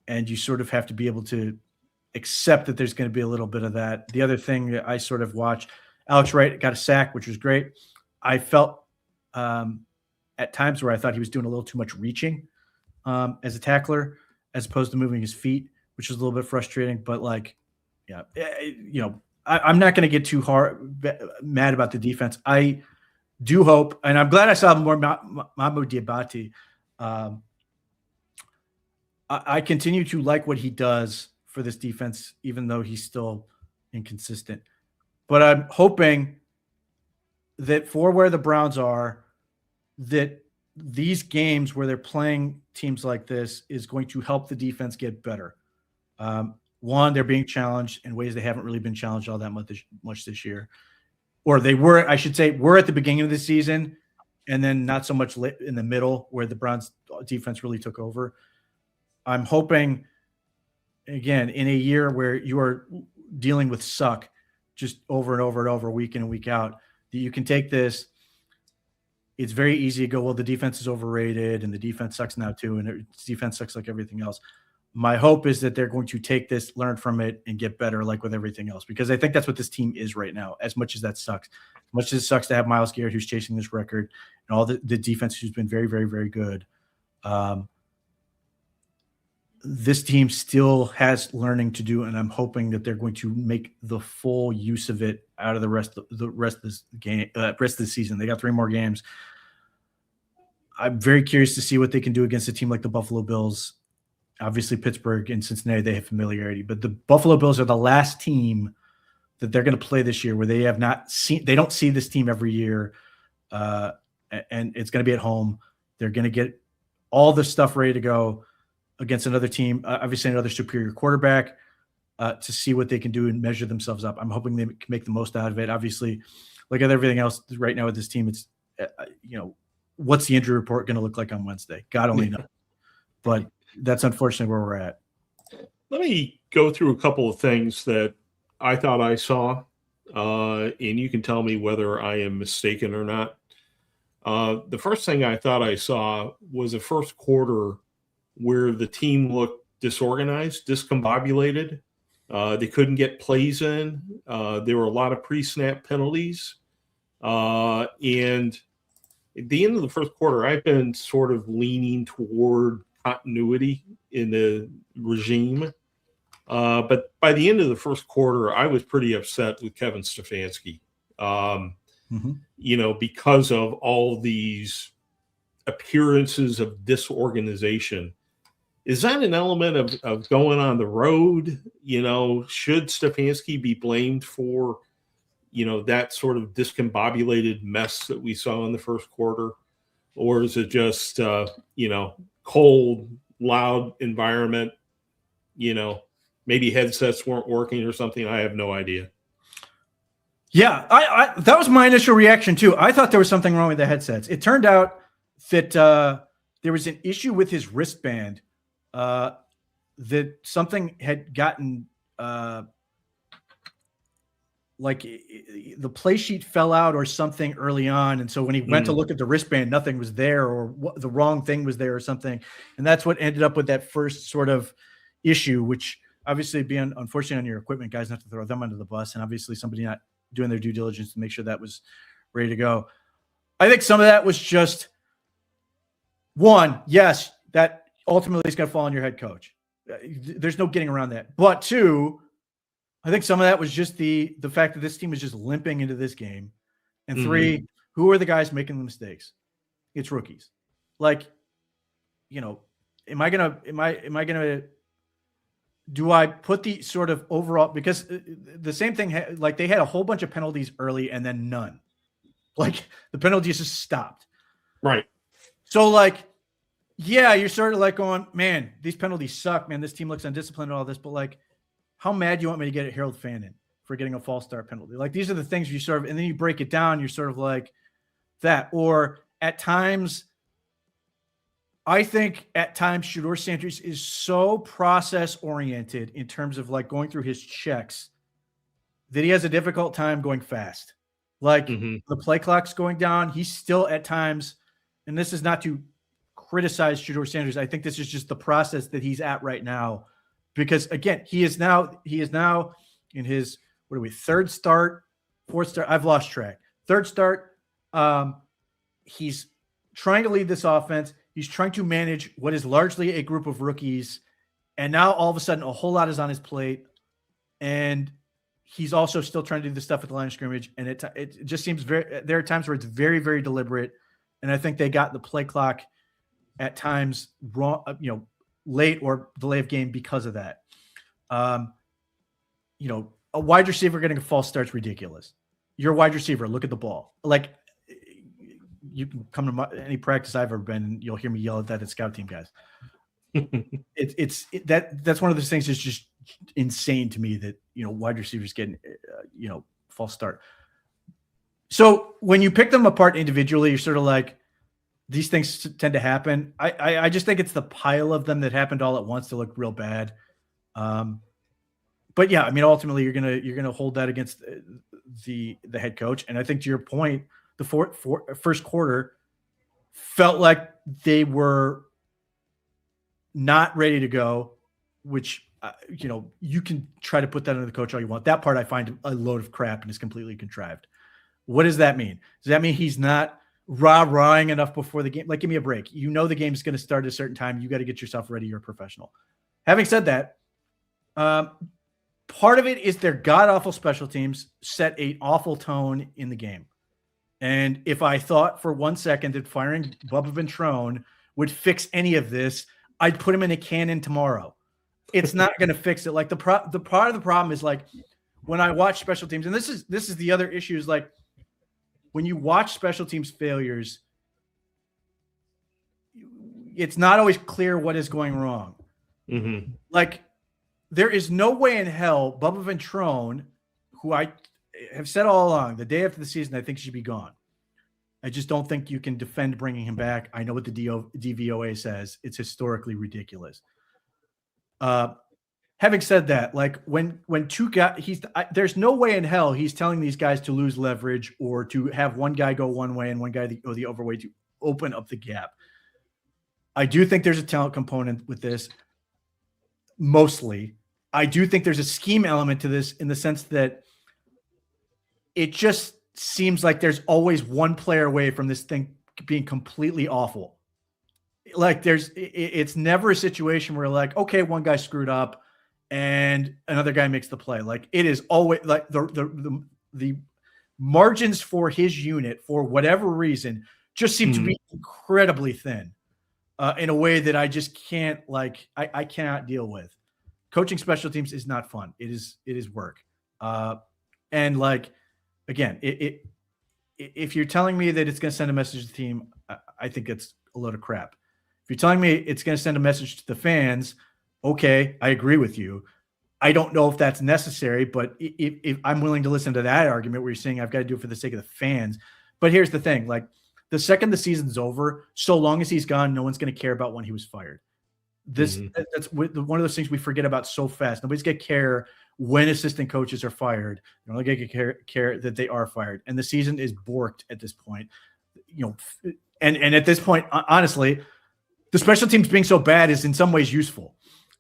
and you sort of have to be able to accept that there's going to be a little bit of that. The other thing that I sort of watched, Alex Wright got a sack, which was great. I felt at times where I thought he was doing a little too much reaching as a tackler, as opposed to moving his feet, which was a little bit frustrating. But I'm not going to get too mad about the defense. I do hope, and I'm glad I saw more Mahmoud Diabate. I continue to like what he does for this defense, even though he's still inconsistent. But I'm hoping that for where the Browns are, that these games where they're playing teams like this is going to help the defense get better. One, they're being challenged in ways they haven't really been challenged all that much this year. Or they were, I should say, were at the beginning of the season, and then not so much in the middle where the Browns defense really took over. I'm hoping, again, in a year where you are dealing with suck just over and over and over, week in and week out, that you can take this. It's very easy to go, well, the defense is overrated and the defense sucks now too, and the defense sucks like everything else. My hope is that they're going to take this, learn from it, and get better like with everything else, because I think that's what this team is right now, as much as that sucks. much as it sucks to have Myles Garrett, who's chasing this record, and all the defense who's been very, very, very good. This team still has learning to do, and I'm hoping that they're going to make the full use of it out of the rest of this game, rest of the season. They got 3 more games. I'm very curious to see what they can do against a team like the Buffalo Bills. Obviously, Pittsburgh and Cincinnati, they have familiarity, but the Buffalo Bills are the last team that they're going to play this year where they have not seen. They don't see this team every year, and it's going to be at home. They're going to get all this stuff ready to go against another team, obviously another superior quarterback, to see what they can do and measure themselves up. I'm hoping they can make the most out of it. Obviously, like with everything else right now with this team, it's, what's the injury report going to look like on Wednesday? God only knows. But that's unfortunately where we're at. Let me go through a couple of things that I thought I saw, and you can tell me whether I am mistaken or not. The first thing I thought I saw was a first quarter where the team looked disorganized, discombobulated. They couldn't get plays in. There were a lot of pre-snap penalties. And at the end of the first quarter, I've been sort of leaning toward continuity in the regime. But by the end of the first quarter, I was pretty upset with Kevin Stefanski, because of all these appearances of disorganization. Is that an element of going on the road? Should Stefanski be blamed for, that sort of discombobulated mess that we saw in the first quarter? Or is it just, cold, loud environment, maybe headsets weren't working or something? I have no idea. Yeah, I that was my initial reaction too. I thought there was something wrong with the headsets. It turned out that there was an issue with his wristband, that something had gotten like the play sheet fell out or something early on. And so when he went to look at the wristband, nothing was there, or the wrong thing was there or something. And that's what ended up with that first sort of issue, which obviously being unfortunate on your equipment guys, not to throw them under the bus. And obviously somebody not doing their due diligence to make sure that was ready to go. I think some of that was just one, yes, that ultimately is going to fall on your head coach. There's no getting around that. But two, I think some of that was just the fact that this team is just limping into this game. And three, who are the guys making the mistakes? It's rookies. Like, do I put the sort of overall, because the same thing, like they had a whole bunch of penalties early and then none. Like the penalties just stopped. Right. So like, yeah, you're sort of like going, man, these penalties suck, man. This team looks undisciplined and all this, but like, how mad do you want me to get at Harold Fannin for getting a false start penalty? Like these are the things you sort of, and then you break it down, you're sort of like that. Or at times, I think at times Shedeur Sanders is so process oriented in terms of like going through his checks that he has a difficult time going fast. Like the play clock's going down. He's still at times, and this is not to criticize Shedeur Sanders. I think this is just the process that he's at right now, because again, he is now in his, third start, fourth start. I've lost track. Third start. He's trying to lead this offense. He's trying to manage what is largely a group of rookies. And now all of a sudden a whole lot is on his plate. And he's also still trying to do the stuff at the line of scrimmage. And it just seems there are times where it's very, very deliberate. And I think they got the play clock at times wrong, late or delay of game because of that. A wide receiver getting a false start's ridiculous. You're a wide receiver. Look at the ball. Like, you can come to any practice I've ever been, and you'll hear me yell at that at scout team guys. That's one of those things that's just insane to me that, wide receivers getting, false start. So when you pick them apart individually, you're sort of like, these things tend to happen. I just think it's the pile of them that happened all at once to look real bad. But yeah, I mean, ultimately you're going to hold that against the head coach. And I think to your point, the first quarter felt like they were not ready to go, which, you can try to put that on the coach all you want. That part I find a load of crap and is completely contrived. What does that mean? Does that mean he's not rah-rahing enough before the game? Like, give me a break. You know the game's going to start at a certain time. You got to get yourself ready. You're a professional. Having said that, part of it is their god-awful special teams set an awful tone in the game. And if I thought for 1 second that firing Bubba Ventrone would fix any of this, I'd put him in a cannon tomorrow. It's not going to fix it. Like the part of the problem is like when I watch special teams, and this is the other issue is like when you watch special teams failures, it's not always clear what is going wrong. Mm-hmm. Like there is no way in hell Bubba Ventrone, who I have said all along, the day after the season, I think he should be gone. I just don't think you can defend bringing him back. I know what the DVOA says. It's historically ridiculous. Having said that, like when two guys, there's no way in hell he's telling these guys to lose leverage or to have one guy go one way and one guy go the other way to open up the gap. I do think there's a talent component with this. Mostly, I do think there's a scheme element to this in the sense that it just seems like there's always one player away from this thing being completely awful. Like it's never a situation where like, okay, one guy screwed up and another guy makes the play. Like it is always like the margins for his unit for whatever reason just seem to be incredibly thin in a way that I just can't like, I cannot deal with. Coaching special teams is not fun. It is work. And like, again, if you're telling me that it's going to send a message to the team, I think it's a load of crap. If you're telling me it's going to send a message to the fans, okay, I agree with you. I don't know if that's necessary, but if I'm willing to listen to that argument where you're saying I've got to do it for the sake of the fans. But here's the thing, like the second the season's over, so long as he's gone, no one's going to care about when he was fired. That's one of those things we forget about so fast. Nobody's going to care when assistant coaches are fired. They're only going to care that they are fired. And the season is borked at this point. You know, and at this point, honestly, the special teams being so bad is in some ways useful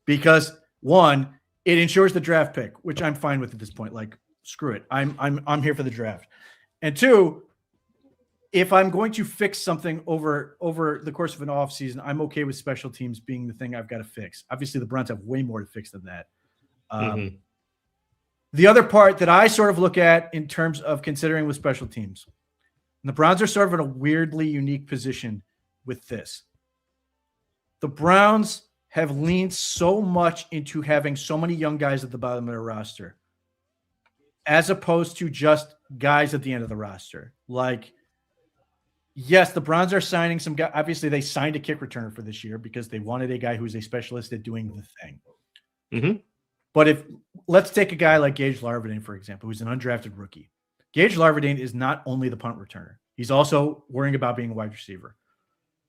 because one, it ensures the draft pick, which I'm fine with at this point. Like, screw it. I'm here for the draft. And two, if I'm going to fix something over the course of an off season, I'm okay with special teams being the thing I've got to fix. Obviously, the Browns have way more to fix than that. The other part that I sort of look at in terms of considering with special teams, and the Browns are sort of in a weirdly unique position with this. The Browns have leaned so much into having so many young guys at the bottom of their roster, as opposed to just guys at the end of the roster. Like, yes, the Browns are signing some guys. Obviously, they signed a kick returner for this year because they wanted a guy who's a specialist at doing the thing. Mm-hmm. But let's take a guy like Gage Larvadine, for example, who's an undrafted rookie. Gage Larvadine is not only the punt returner. He's also worrying about being a wide receiver.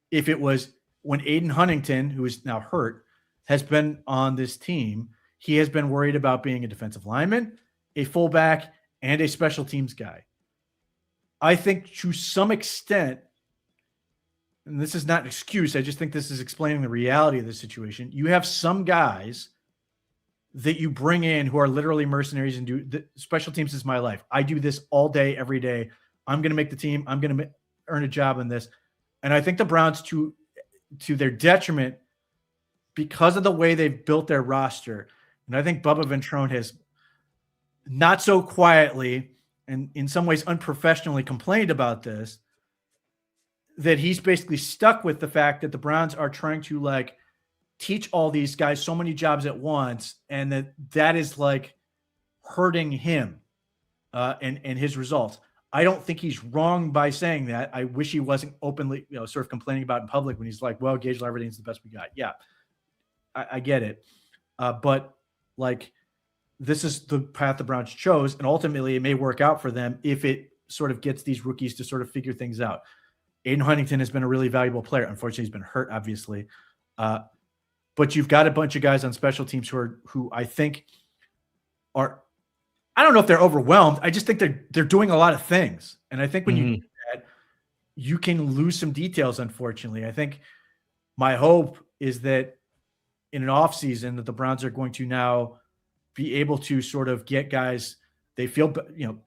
If it was when Aiden Huntington, who is now hurt, has been on this team, he has been worried about being a defensive lineman, a fullback, and a special teams guy. I think to some extent, and this is not an excuse, I just think this is explaining the reality of the situation. You have some guys that you bring in who are literally mercenaries and do special teams is my life. I do this all day, every day. I'm going to make the team. I'm going to earn a job in this. And I think the Browns, to their detriment, because of the way they've built their roster, and I think Bubba Ventrone has not so quietly and in some ways unprofessionally complained about this, that he's basically stuck with the fact that the Browns are trying to like teach all these guys so many jobs at once, and that is like hurting him and his results. I don't think he's wrong by saying that. I wish he wasn't openly, sort of complaining about it in public when he's like, well, Gage Larvadine's the best we got. Yeah, I get it. But like, this is the path the Browns chose, and ultimately it may work out for them if it sort of gets these rookies to sort of figure things out. Aiden Huntington has been a really valuable player. Unfortunately, he's been hurt, obviously. But you've got a bunch of guys on special teams who I think are, I don't know if they're overwhelmed. I just think they're doing a lot of things. And I think when you do that, you can lose some details, unfortunately. I think my hope is that in an offseason that the Browns are going to now be able to sort of get guys They feel,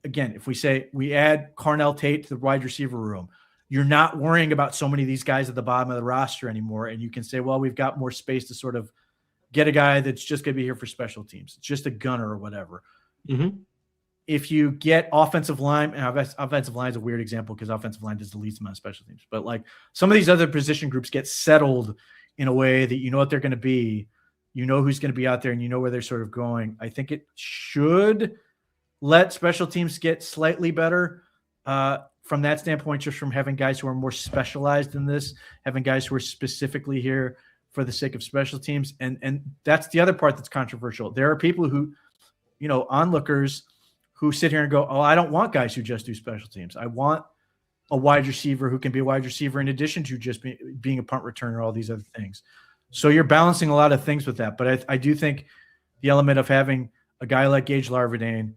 again, if we say we add Carnell Tate to the wide receiver room, you're not worrying about so many of these guys at the bottom of the roster anymore. And you can say, well, we've got more space to sort of get a guy that's just going to be here for special teams. It's just a gunner or whatever. Mm-hmm. If you get offensive line, and offensive line is a weird example because offensive line does the least amount of special teams, but like some of these other position groups get settled in a way that you know what they're going to be, you know who's going to be out there, and you know where they're sort of going. I think it should let special teams get slightly better from that standpoint, just from having guys who are more specialized in this, having guys who are specifically here for the sake of special teams. And that's the other part that's controversial. There are people who, onlookers who sit here and go, oh, I don't want guys who just do special teams. I want a wide receiver who can be a wide receiver in addition to just being a punt returner, all these other things. So you're balancing a lot of things with that. But I do think the element of having a guy like Gage Larvadain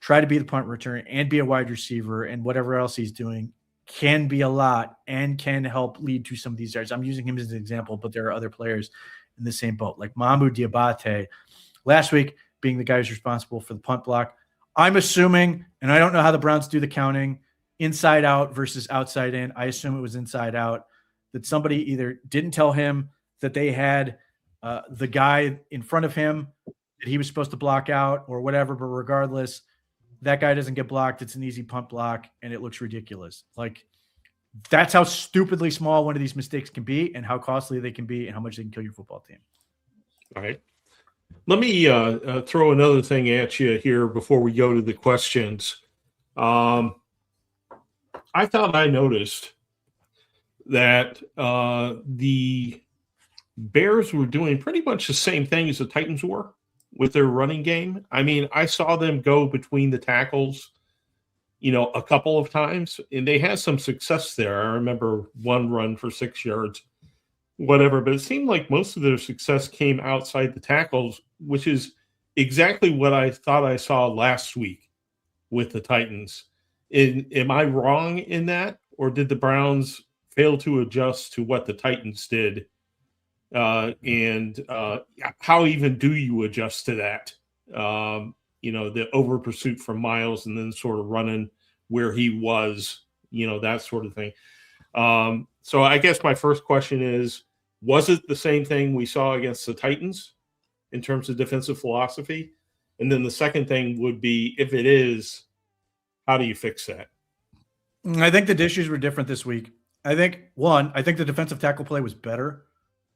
try to be the punt returner and be a wide receiver and whatever else he's doing can be a lot and can help lead to some of these yards. I'm using him as an example, but there are other players in the same boat, like Mamou Diabate last week being the guy who's responsible for the punt block. I'm assuming, and I don't know how the Browns do the counting, inside out versus outside in. I assume it was inside out, that somebody either didn't tell him that they had the guy in front of him that he was supposed to block out or whatever, but regardless, that guy doesn't get blocked. It's an easy punt block, and it looks ridiculous. Like, that's how stupidly small one of these mistakes can be and how costly they can be and how much they can kill your football team. All right. Let me throw another thing at you here before we go to the questions. I thought I noticed that the Bears were doing pretty much the same thing as the Titans were with their running game. I mean, I saw them go between the tackles, a couple of times, and they had some success there. I remember one run for 6 yards, whatever, but it seemed like most of their success came outside the tackles, which is exactly what I thought I saw last week with the Titans. Am I wrong in that, or did the Browns fail to adjust to what the Titans did? And how even do you adjust to that? The over pursuit from Miles and then sort of running where he was, that sort of thing. So I guess my first question is, was it the same thing we saw against the Titans in terms of defensive philosophy? And then the second thing would be, if it is, how do you fix that? I think the issues were different this week. I think the defensive tackle play was better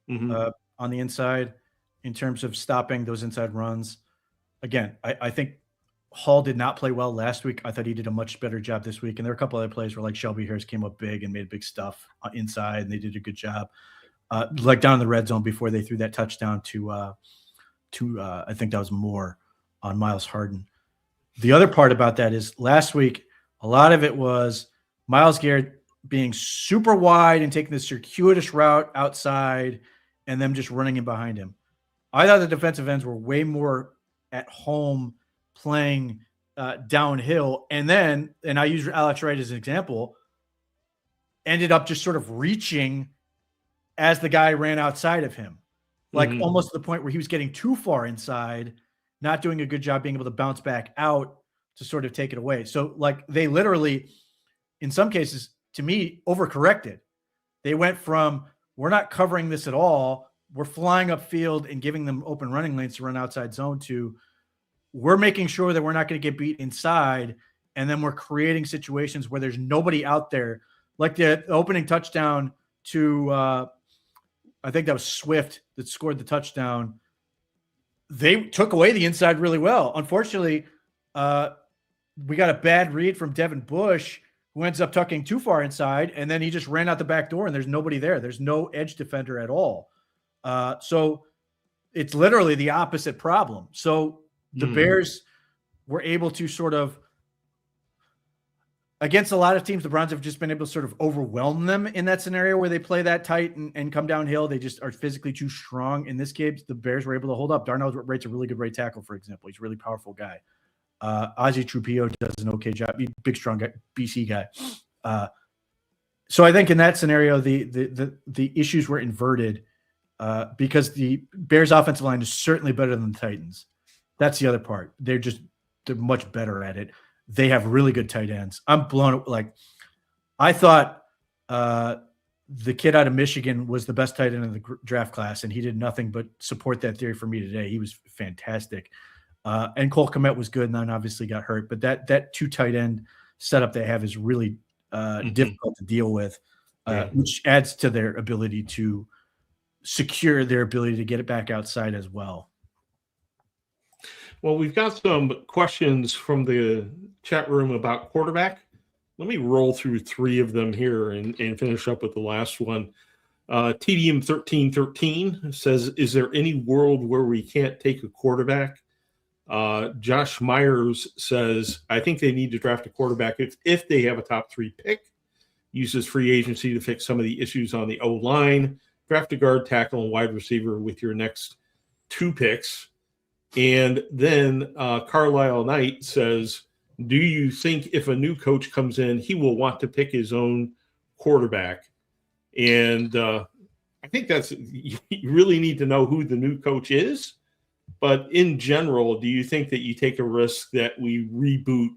on the inside in terms of stopping those inside runs. Again, I think Hall did not play well last week. I thought he did a much better job this week. And there are a couple other plays where like Shelby Harris came up big and made big stuff inside, and they did a good job. Like down in the red zone before they threw that touchdown to I think that was Moore on Miles Harden. The other part about that is last week, a lot of it was Myles Garrett being super wide and taking the circuitous route outside and them just running in behind him. I thought the defensive ends were way more at home playing downhill. And I use Alex Wright as an example, ended up just sort of reaching as the guy ran outside of him, like almost to the point where he was getting too far inside, not doing a good job being able to bounce back out to sort of take it away. So like they literally, in some cases, to me, overcorrected. They went from, we're not covering this at all, we're flying upfield and giving them open running lanes to run outside zone, to we're making sure that we're not going to get beat inside, and then we're creating situations where there's nobody out there. Like the opening touchdown to I think that was Swift that scored the touchdown. They took away the inside really well. Unfortunately, we got a bad read from Devin Bush, who ends up tucking too far inside, and then he just ran out the back door, and there's nobody there. There's no edge defender at all. So it's literally the opposite problem. So the Bears were able to sort of, against a lot of teams, the Browns have just been able to sort of overwhelm them in that scenario where they play that tight and come downhill. They just are physically too strong. In this case, the Bears were able to hold up. Darnell Wright's a really good right tackle, for example. He's a really powerful guy. Ozzie Trujillo does an okay job. Big, strong guy, BC guy. So I think in that scenario, the issues were inverted because the Bears offensive line is certainly better than the Titans. That's the other part. They're just they're much better at it. They have really good tight ends. I'm blown. Like, I thought the kid out of Michigan was the best tight end in the draft class, and he did nothing but support that theory for me today. He was fantastic. And Cole Kmet was good, and then obviously got hurt. But that 2 tight end setup they have is really difficult to deal with, which adds to their ability to secure their ability to get it back outside as well. Well, we've got some questions from the chat room about quarterback. Let me roll through 3 of them here and finish up with the last one. TDM1313 says, is there any world where we can't take a quarterback? Josh Myers says, I think they need to draft a quarterback if they have a top 3 pick. Uses free agency to fix some of the issues on the O-line. Draft a guard, tackle, and wide receiver with your next 2 picks. And then Carlisle Knight says, do you think if a new coach comes in, he will want to pick his own quarterback? And I think you really need to know who the new coach is. But in general, do you think that you take a risk that we reboot,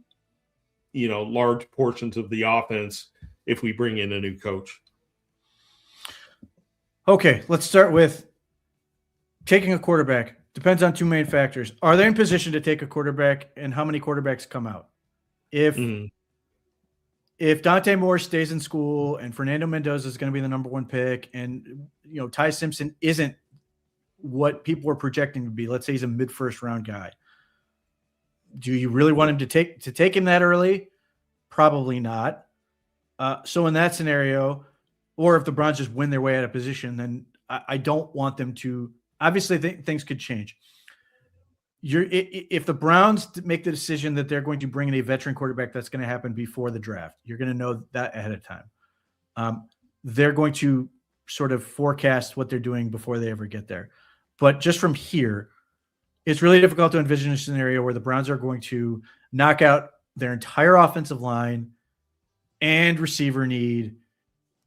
large portions of the offense if we bring in a new coach? Okay, let's start with taking a quarterback. Depends on 2 main factors. Are they in position to take a quarterback, and how many quarterbacks come out? If Dante Moore stays in school and Fernando Mendoza is going to be the number 1 pick, and Ty Simpson isn't what people were projecting to be, let's say he's a mid-first round guy, do you really want him to take him that early? Probably not. So in that scenario, or if the Browns just win their way out of position, then I don't want them to. Obviously, things could change. If the Browns make the decision that they're going to bring in a veteran quarterback, that's going to happen before the draft. You're going to know that ahead of time. They're going to sort of forecast what they're doing before they ever get there. But just from here, it's really difficult to envision a scenario where the Browns are going to knock out their entire offensive line and receiver need,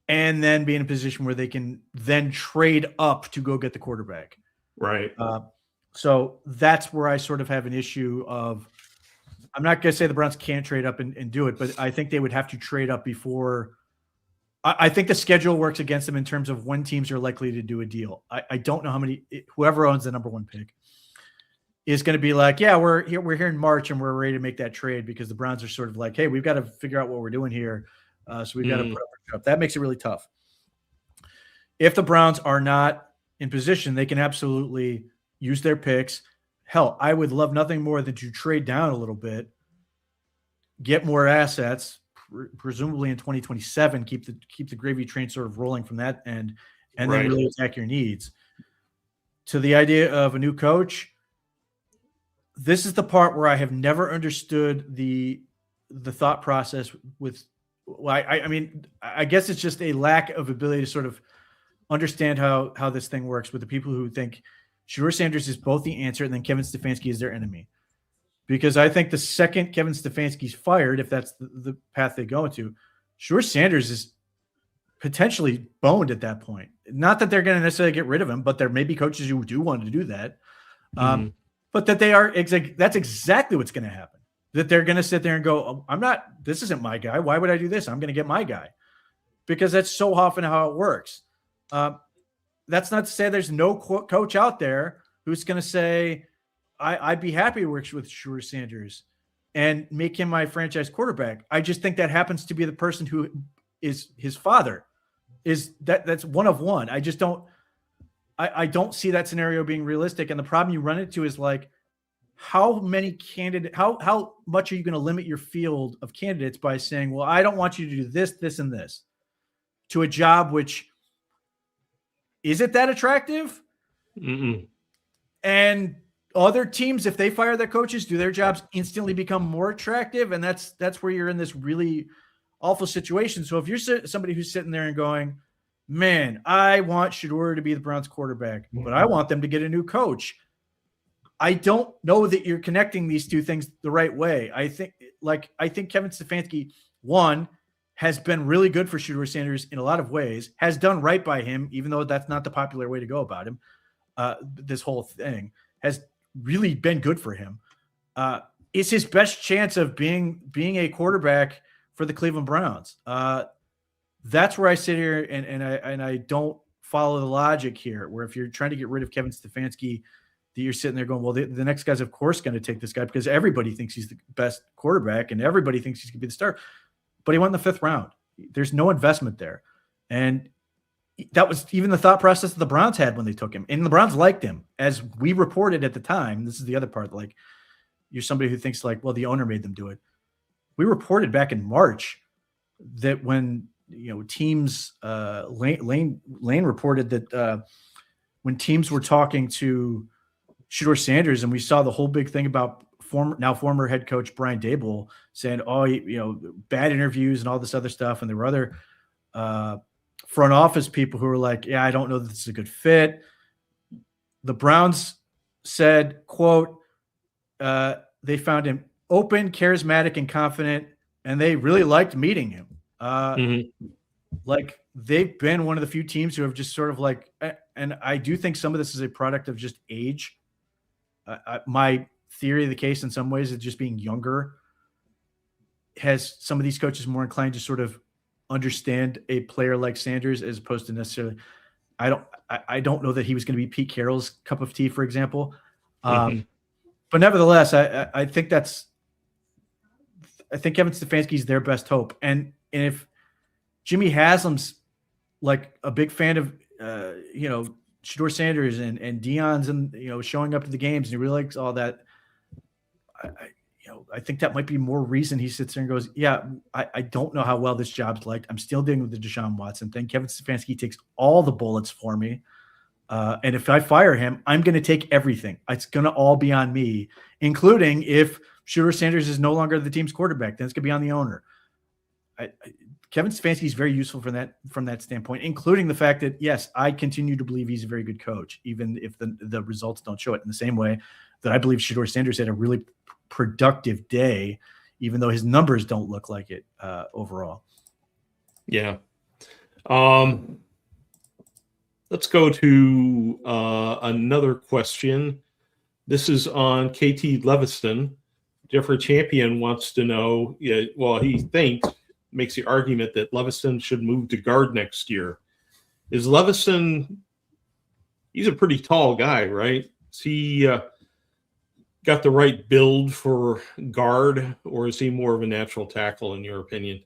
and then be in a position where they can then trade up to go get the quarterback. Right. So that's where I sort of have an issue of, I'm not going to say the Browns can't trade up and do it, but I think they would have to trade up before. I think the schedule works against them in terms of when teams are likely to do a deal. I don't know how many, whoever owns the number 1 pick is going to be like, yeah, we're here in March and we're ready to make that trade, because the Browns are sort of like, hey, we've got to figure out what we're doing here. So we've got to put up. That makes it really tough. If the Browns are not in position, they can absolutely use their picks. Hell, I would love nothing more than to trade down a little bit, get more assets, presumably in 2027, keep the gravy train sort of rolling from that end, and then really attack your needs. To the idea of a new coach, this is the part where I have never understood the thought process with. Well, I mean, I guess it's just a lack of ability to sort of understand how this thing works with the people who think Shedeur Sanders is both the answer and then Kevin Stefanski is their enemy. Because I think the second Kevin Stefanski's fired, if that's the path they go into, Shedeur Sanders is potentially boned at that point. Not that they're going to necessarily get rid of him, but there may be coaches who do want to do that. But that they are that's exactly what's going to happen. That they're going to sit there and go, this isn't my guy. Why would I do this? I'm going to get my guy. Because that's so often how it works. That's not to say there's no coach out there who's going to say, I'd be happy to work with Shedeur Sanders and make him my franchise quarterback. I just think that happens to be the person who is his father. That's one of one. I just don't see that scenario being realistic. And the problem you run into is like, how much are you going to limit your field of candidates by saying, well, I don't want you to do this, this, and this to a job which isn't that attractive? And other teams, if they fire their coaches, do their jobs instantly become more attractive? And that's where you're in this really awful situation. So if you're somebody who's sitting there and going, man, I want Shedeur to be the Browns quarterback, but I want them to get a new coach, I don't know that you're connecting these two things the right way. I think Kevin Stefanski, one, has been really good for Shedeur Sanders in a lot of ways, has done right by him, even though that's not the popular way to go about him. This whole thing has really been good for him. is his best chance of being a quarterback for the Cleveland Browns. That's where I sit here and I don't follow the logic here, where if you're trying to get rid of Kevin Stefanski, that you're sitting there going, well, the next guy's of course going to take this guy because everybody thinks he's the best quarterback and everybody thinks he's going to be the star. But he went in the 5th round. There's no investment there. And that was even the thought process that the Browns had when they took him. And the Browns liked him. As we reported at the time, this is the other part, like, you're somebody who thinks like, well, the owner made them do it. We reported back in March that when, teams, Lane reported that when teams were talking to Shedeur Sanders, and we saw the whole big thing about former head coach Brian Daboll saying, bad interviews and all this other stuff. And there were other front office people who were like, yeah, I don't know that this is a good fit. The Browns said, quote, they found him open, charismatic, and confident, and they really liked meeting him. Like, they've been one of the few teams who have just sort of like, and I do think some of this is a product of just age. My theory of the case in some ways is just being younger has some of these coaches more inclined to sort of understand a player like Sanders as opposed to necessarily. I don't know that he was going to be Pete Carroll's cup of tea, for example. But nevertheless, I think Kevin Stefanski is their best hope. And if Jimmy Haslam's like a big fan of, Shedeur Sanders and Deion's and, showing up to the games and he really likes all that, I think that might be more reason he sits there and goes, yeah, I don't know how well this job's liked. I'm still dealing with the Deshaun Watson thing. Kevin Stefanski takes all the bullets for me. And if I fire him, I'm going to take everything. It's going to all be on me, including if Shedeur Sanders is no longer the team's quarterback, then it's going to be on the owner. Kevin Stefanski is very useful from that standpoint, including the fact that, yes, I continue to believe he's a very good coach, even if the results don't show it, in the same way that I believe Shedeur Sanders had a really productive day, even though his numbers don't look like it overall. Yeah. Let's go to another question. This is on KT Leviston. Jeffrey Champion wants to know, he makes the argument that Leviston should move to guard next year. Is Leviston, he's a pretty tall guy, right? Is he got the right build for guard, or is he more of a natural tackle, in your opinion?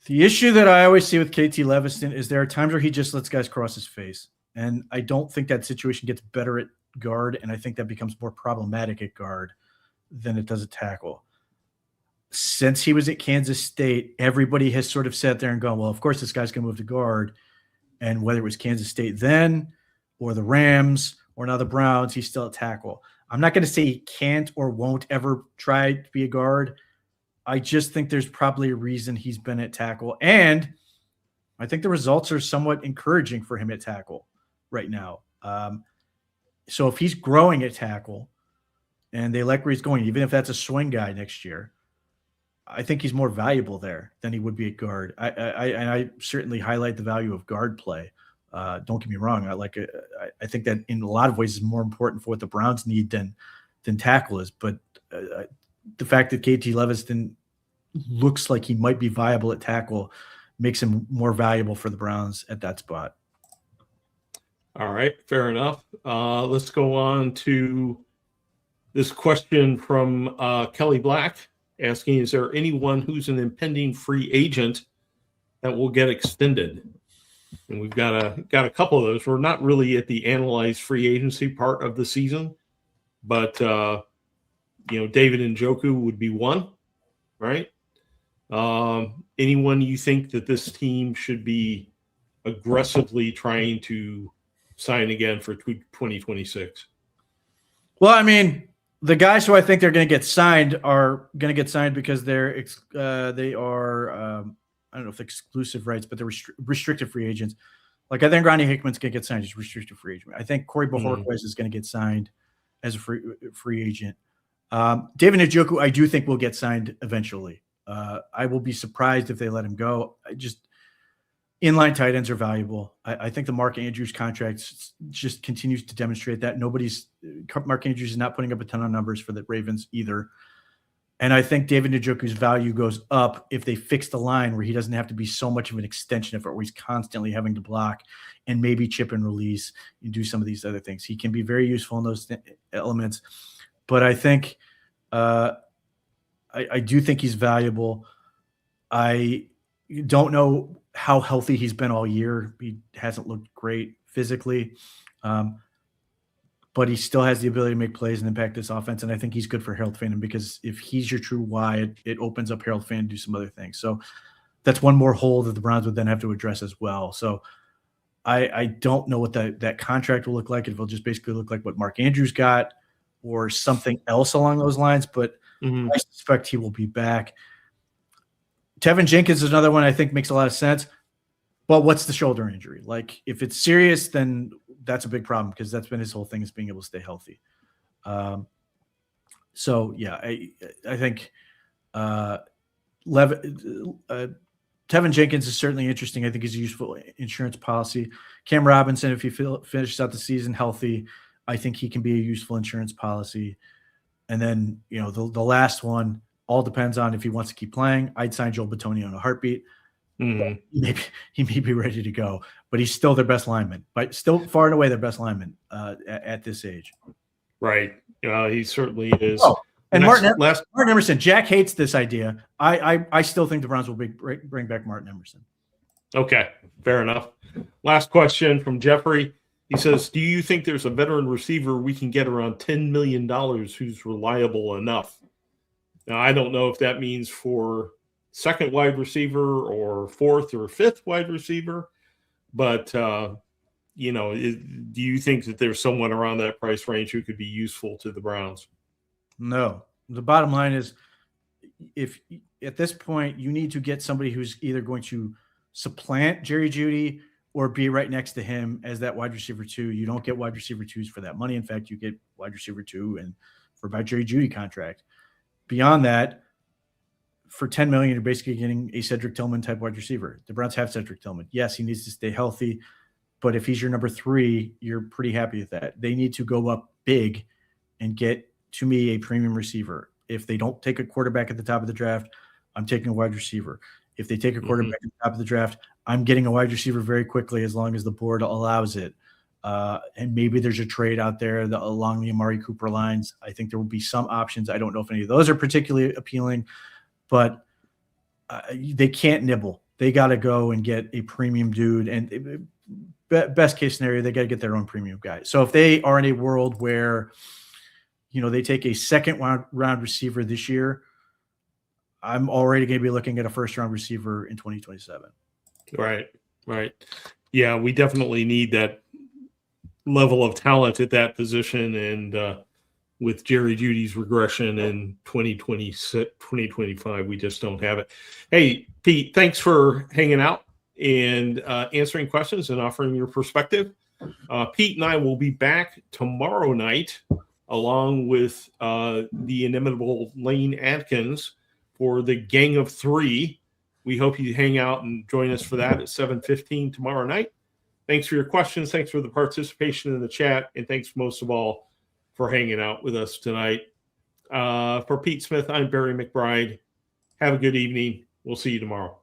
The issue that I always see with KT Leviston is there are times where he just lets guys cross his face. And I don't think that situation gets better at guard, and I think that becomes more problematic at guard than it does at tackle. Since he was at Kansas State, everybody has sort of sat there and gone, well, of course this guy's going to move to guard. And whether it was Kansas State then or the Rams or now the Browns, he's still at tackle. I'm not going to say he can't or won't ever try to be a guard. I just think there's probably a reason he's been at tackle. And I think the results are somewhat encouraging for him at tackle right now. So if he's growing at tackle and they like where he's going, even if that's a swing guy next year, I think he's more valuable there than he would be at guard. I certainly highlight the value of guard play. Don't get me wrong. I think that in a lot of ways is more important for what the Browns need than tackle is. But the fact that KT Leviston looks like he might be viable at tackle makes him more valuable for the Browns at that spot. All right, fair enough. Let's go on to this question from Kelly Black, asking, is there anyone who's an impending free agent that will get extended? And we've got a couple of those. We're not really at the analyzed free agency part of the season, but David Njoku would be one, right? Anyone you think that this team should be aggressively trying to sign again for 2026? Well, I mean, the guys who I think they're going to get signed are going to get signed because they are I don't know if exclusive rights, but they're restricted free agents. Like, I think Ronnie Hickman's going to get signed as restricted free agent. I think Corey Bojorquez is going to get signed as a free agent. David Njoku, I do think will get signed eventually. I will be surprised if they let him go. Inline tight ends are valuable. I think the Mark Andrews contract just continues to demonstrate that. Mark Andrews is not putting up a ton of numbers for the Ravens either. And I think David Njoku's value goes up if they fix the line where he doesn't have to be so much of an extension of it, where he's constantly having to block and maybe chip and release and do some of these other things. He can be very useful in those elements. But I think I do think he's valuable. I don't know how healthy he's been all year. He hasn't looked great physically. But he still has the ability to make plays and impact this offense. And I think he's good for Harold Fandon, because if he's your true why, it opens up Harold Fandon to do some other things. So that's one more hole that the Browns would then have to address as well. So I don't know what that contract will look like. It will just basically look like what Mark Andrews got or something else along those lines. But I suspect he will be back. Tevin Jenkins is another one I think makes a lot of sense. But what's the shoulder injury? Like, if it's serious, then that's a big problem, because that's been his whole thing, is being able to stay healthy. So yeah, I think Tevin Jenkins is certainly interesting. I think he's a useful insurance policy. Cam Robinson, if he finishes out the season healthy, I think he can be a useful insurance policy. And then, the last one all depends on if he wants to keep playing. I'd sign Joel Bitonio in a heartbeat. He may be ready to go, but he's still their best lineman, but still far and away their best lineman at this age. Right. He certainly is. Oh, and Martin Emerson, Jack hates this idea. I still think the Browns will bring back Martin Emerson. Okay, fair enough. Last question from Jeffrey. He says, do you think there's a veteran receiver we can get around $10 million who's reliable enough? Now, I don't know if that means for second wide receiver or fourth or fifth wide receiver, but do you think that there's someone around that price range who could be useful to the Browns? No. The bottom line is, if at this point you need to get somebody who's either going to supplant Jerry Jeudy or be right next to him as that wide receiver 2, you don't get wide receiver 2s for that money. In fact, you get wide receiver 2 and for my Jerry Jeudy contract. Beyond that, for $10 million, you're basically getting a Cedric Tillman type wide receiver. The Browns have Cedric Tillman. Yes, he needs to stay healthy, but if he's your number 3, you're pretty happy with that. They need to go up big and get, to me, a premium receiver. If they don't take a quarterback at the top of the draft, I'm taking a wide receiver. If they take a quarterback at the top of the draft, I'm getting a wide receiver very quickly, as long as the board allows it. And maybe there's a trade out there along the Amari Cooper lines. I think there will be some options. I don't know if any of those are particularly appealing, but they can't nibble. They got to go and get a premium dude. And best case scenario, they got to get their own premium guy. So if they are in a world where, they take a second round receiver this year, I'm already going to be looking at a first round receiver in 2027. Right. Yeah, we definitely need that level of talent at that position. And with Jerry Jeudy's regression in 2026, 2025, we just don't have it. Hey, Pete, thanks for hanging out and answering questions and offering your perspective. Pete and I will be back tomorrow night, along with the inimitable Lane Atkins, for the Gang of 3. We hope you hang out and join us for that at 7:15 tomorrow night. Thanks for your questions. Thanks for the participation in the chat. And thanks most of all for hanging out with us tonight. For Pete Smith, I'm Barry McBride. Have a good evening. We'll see you tomorrow.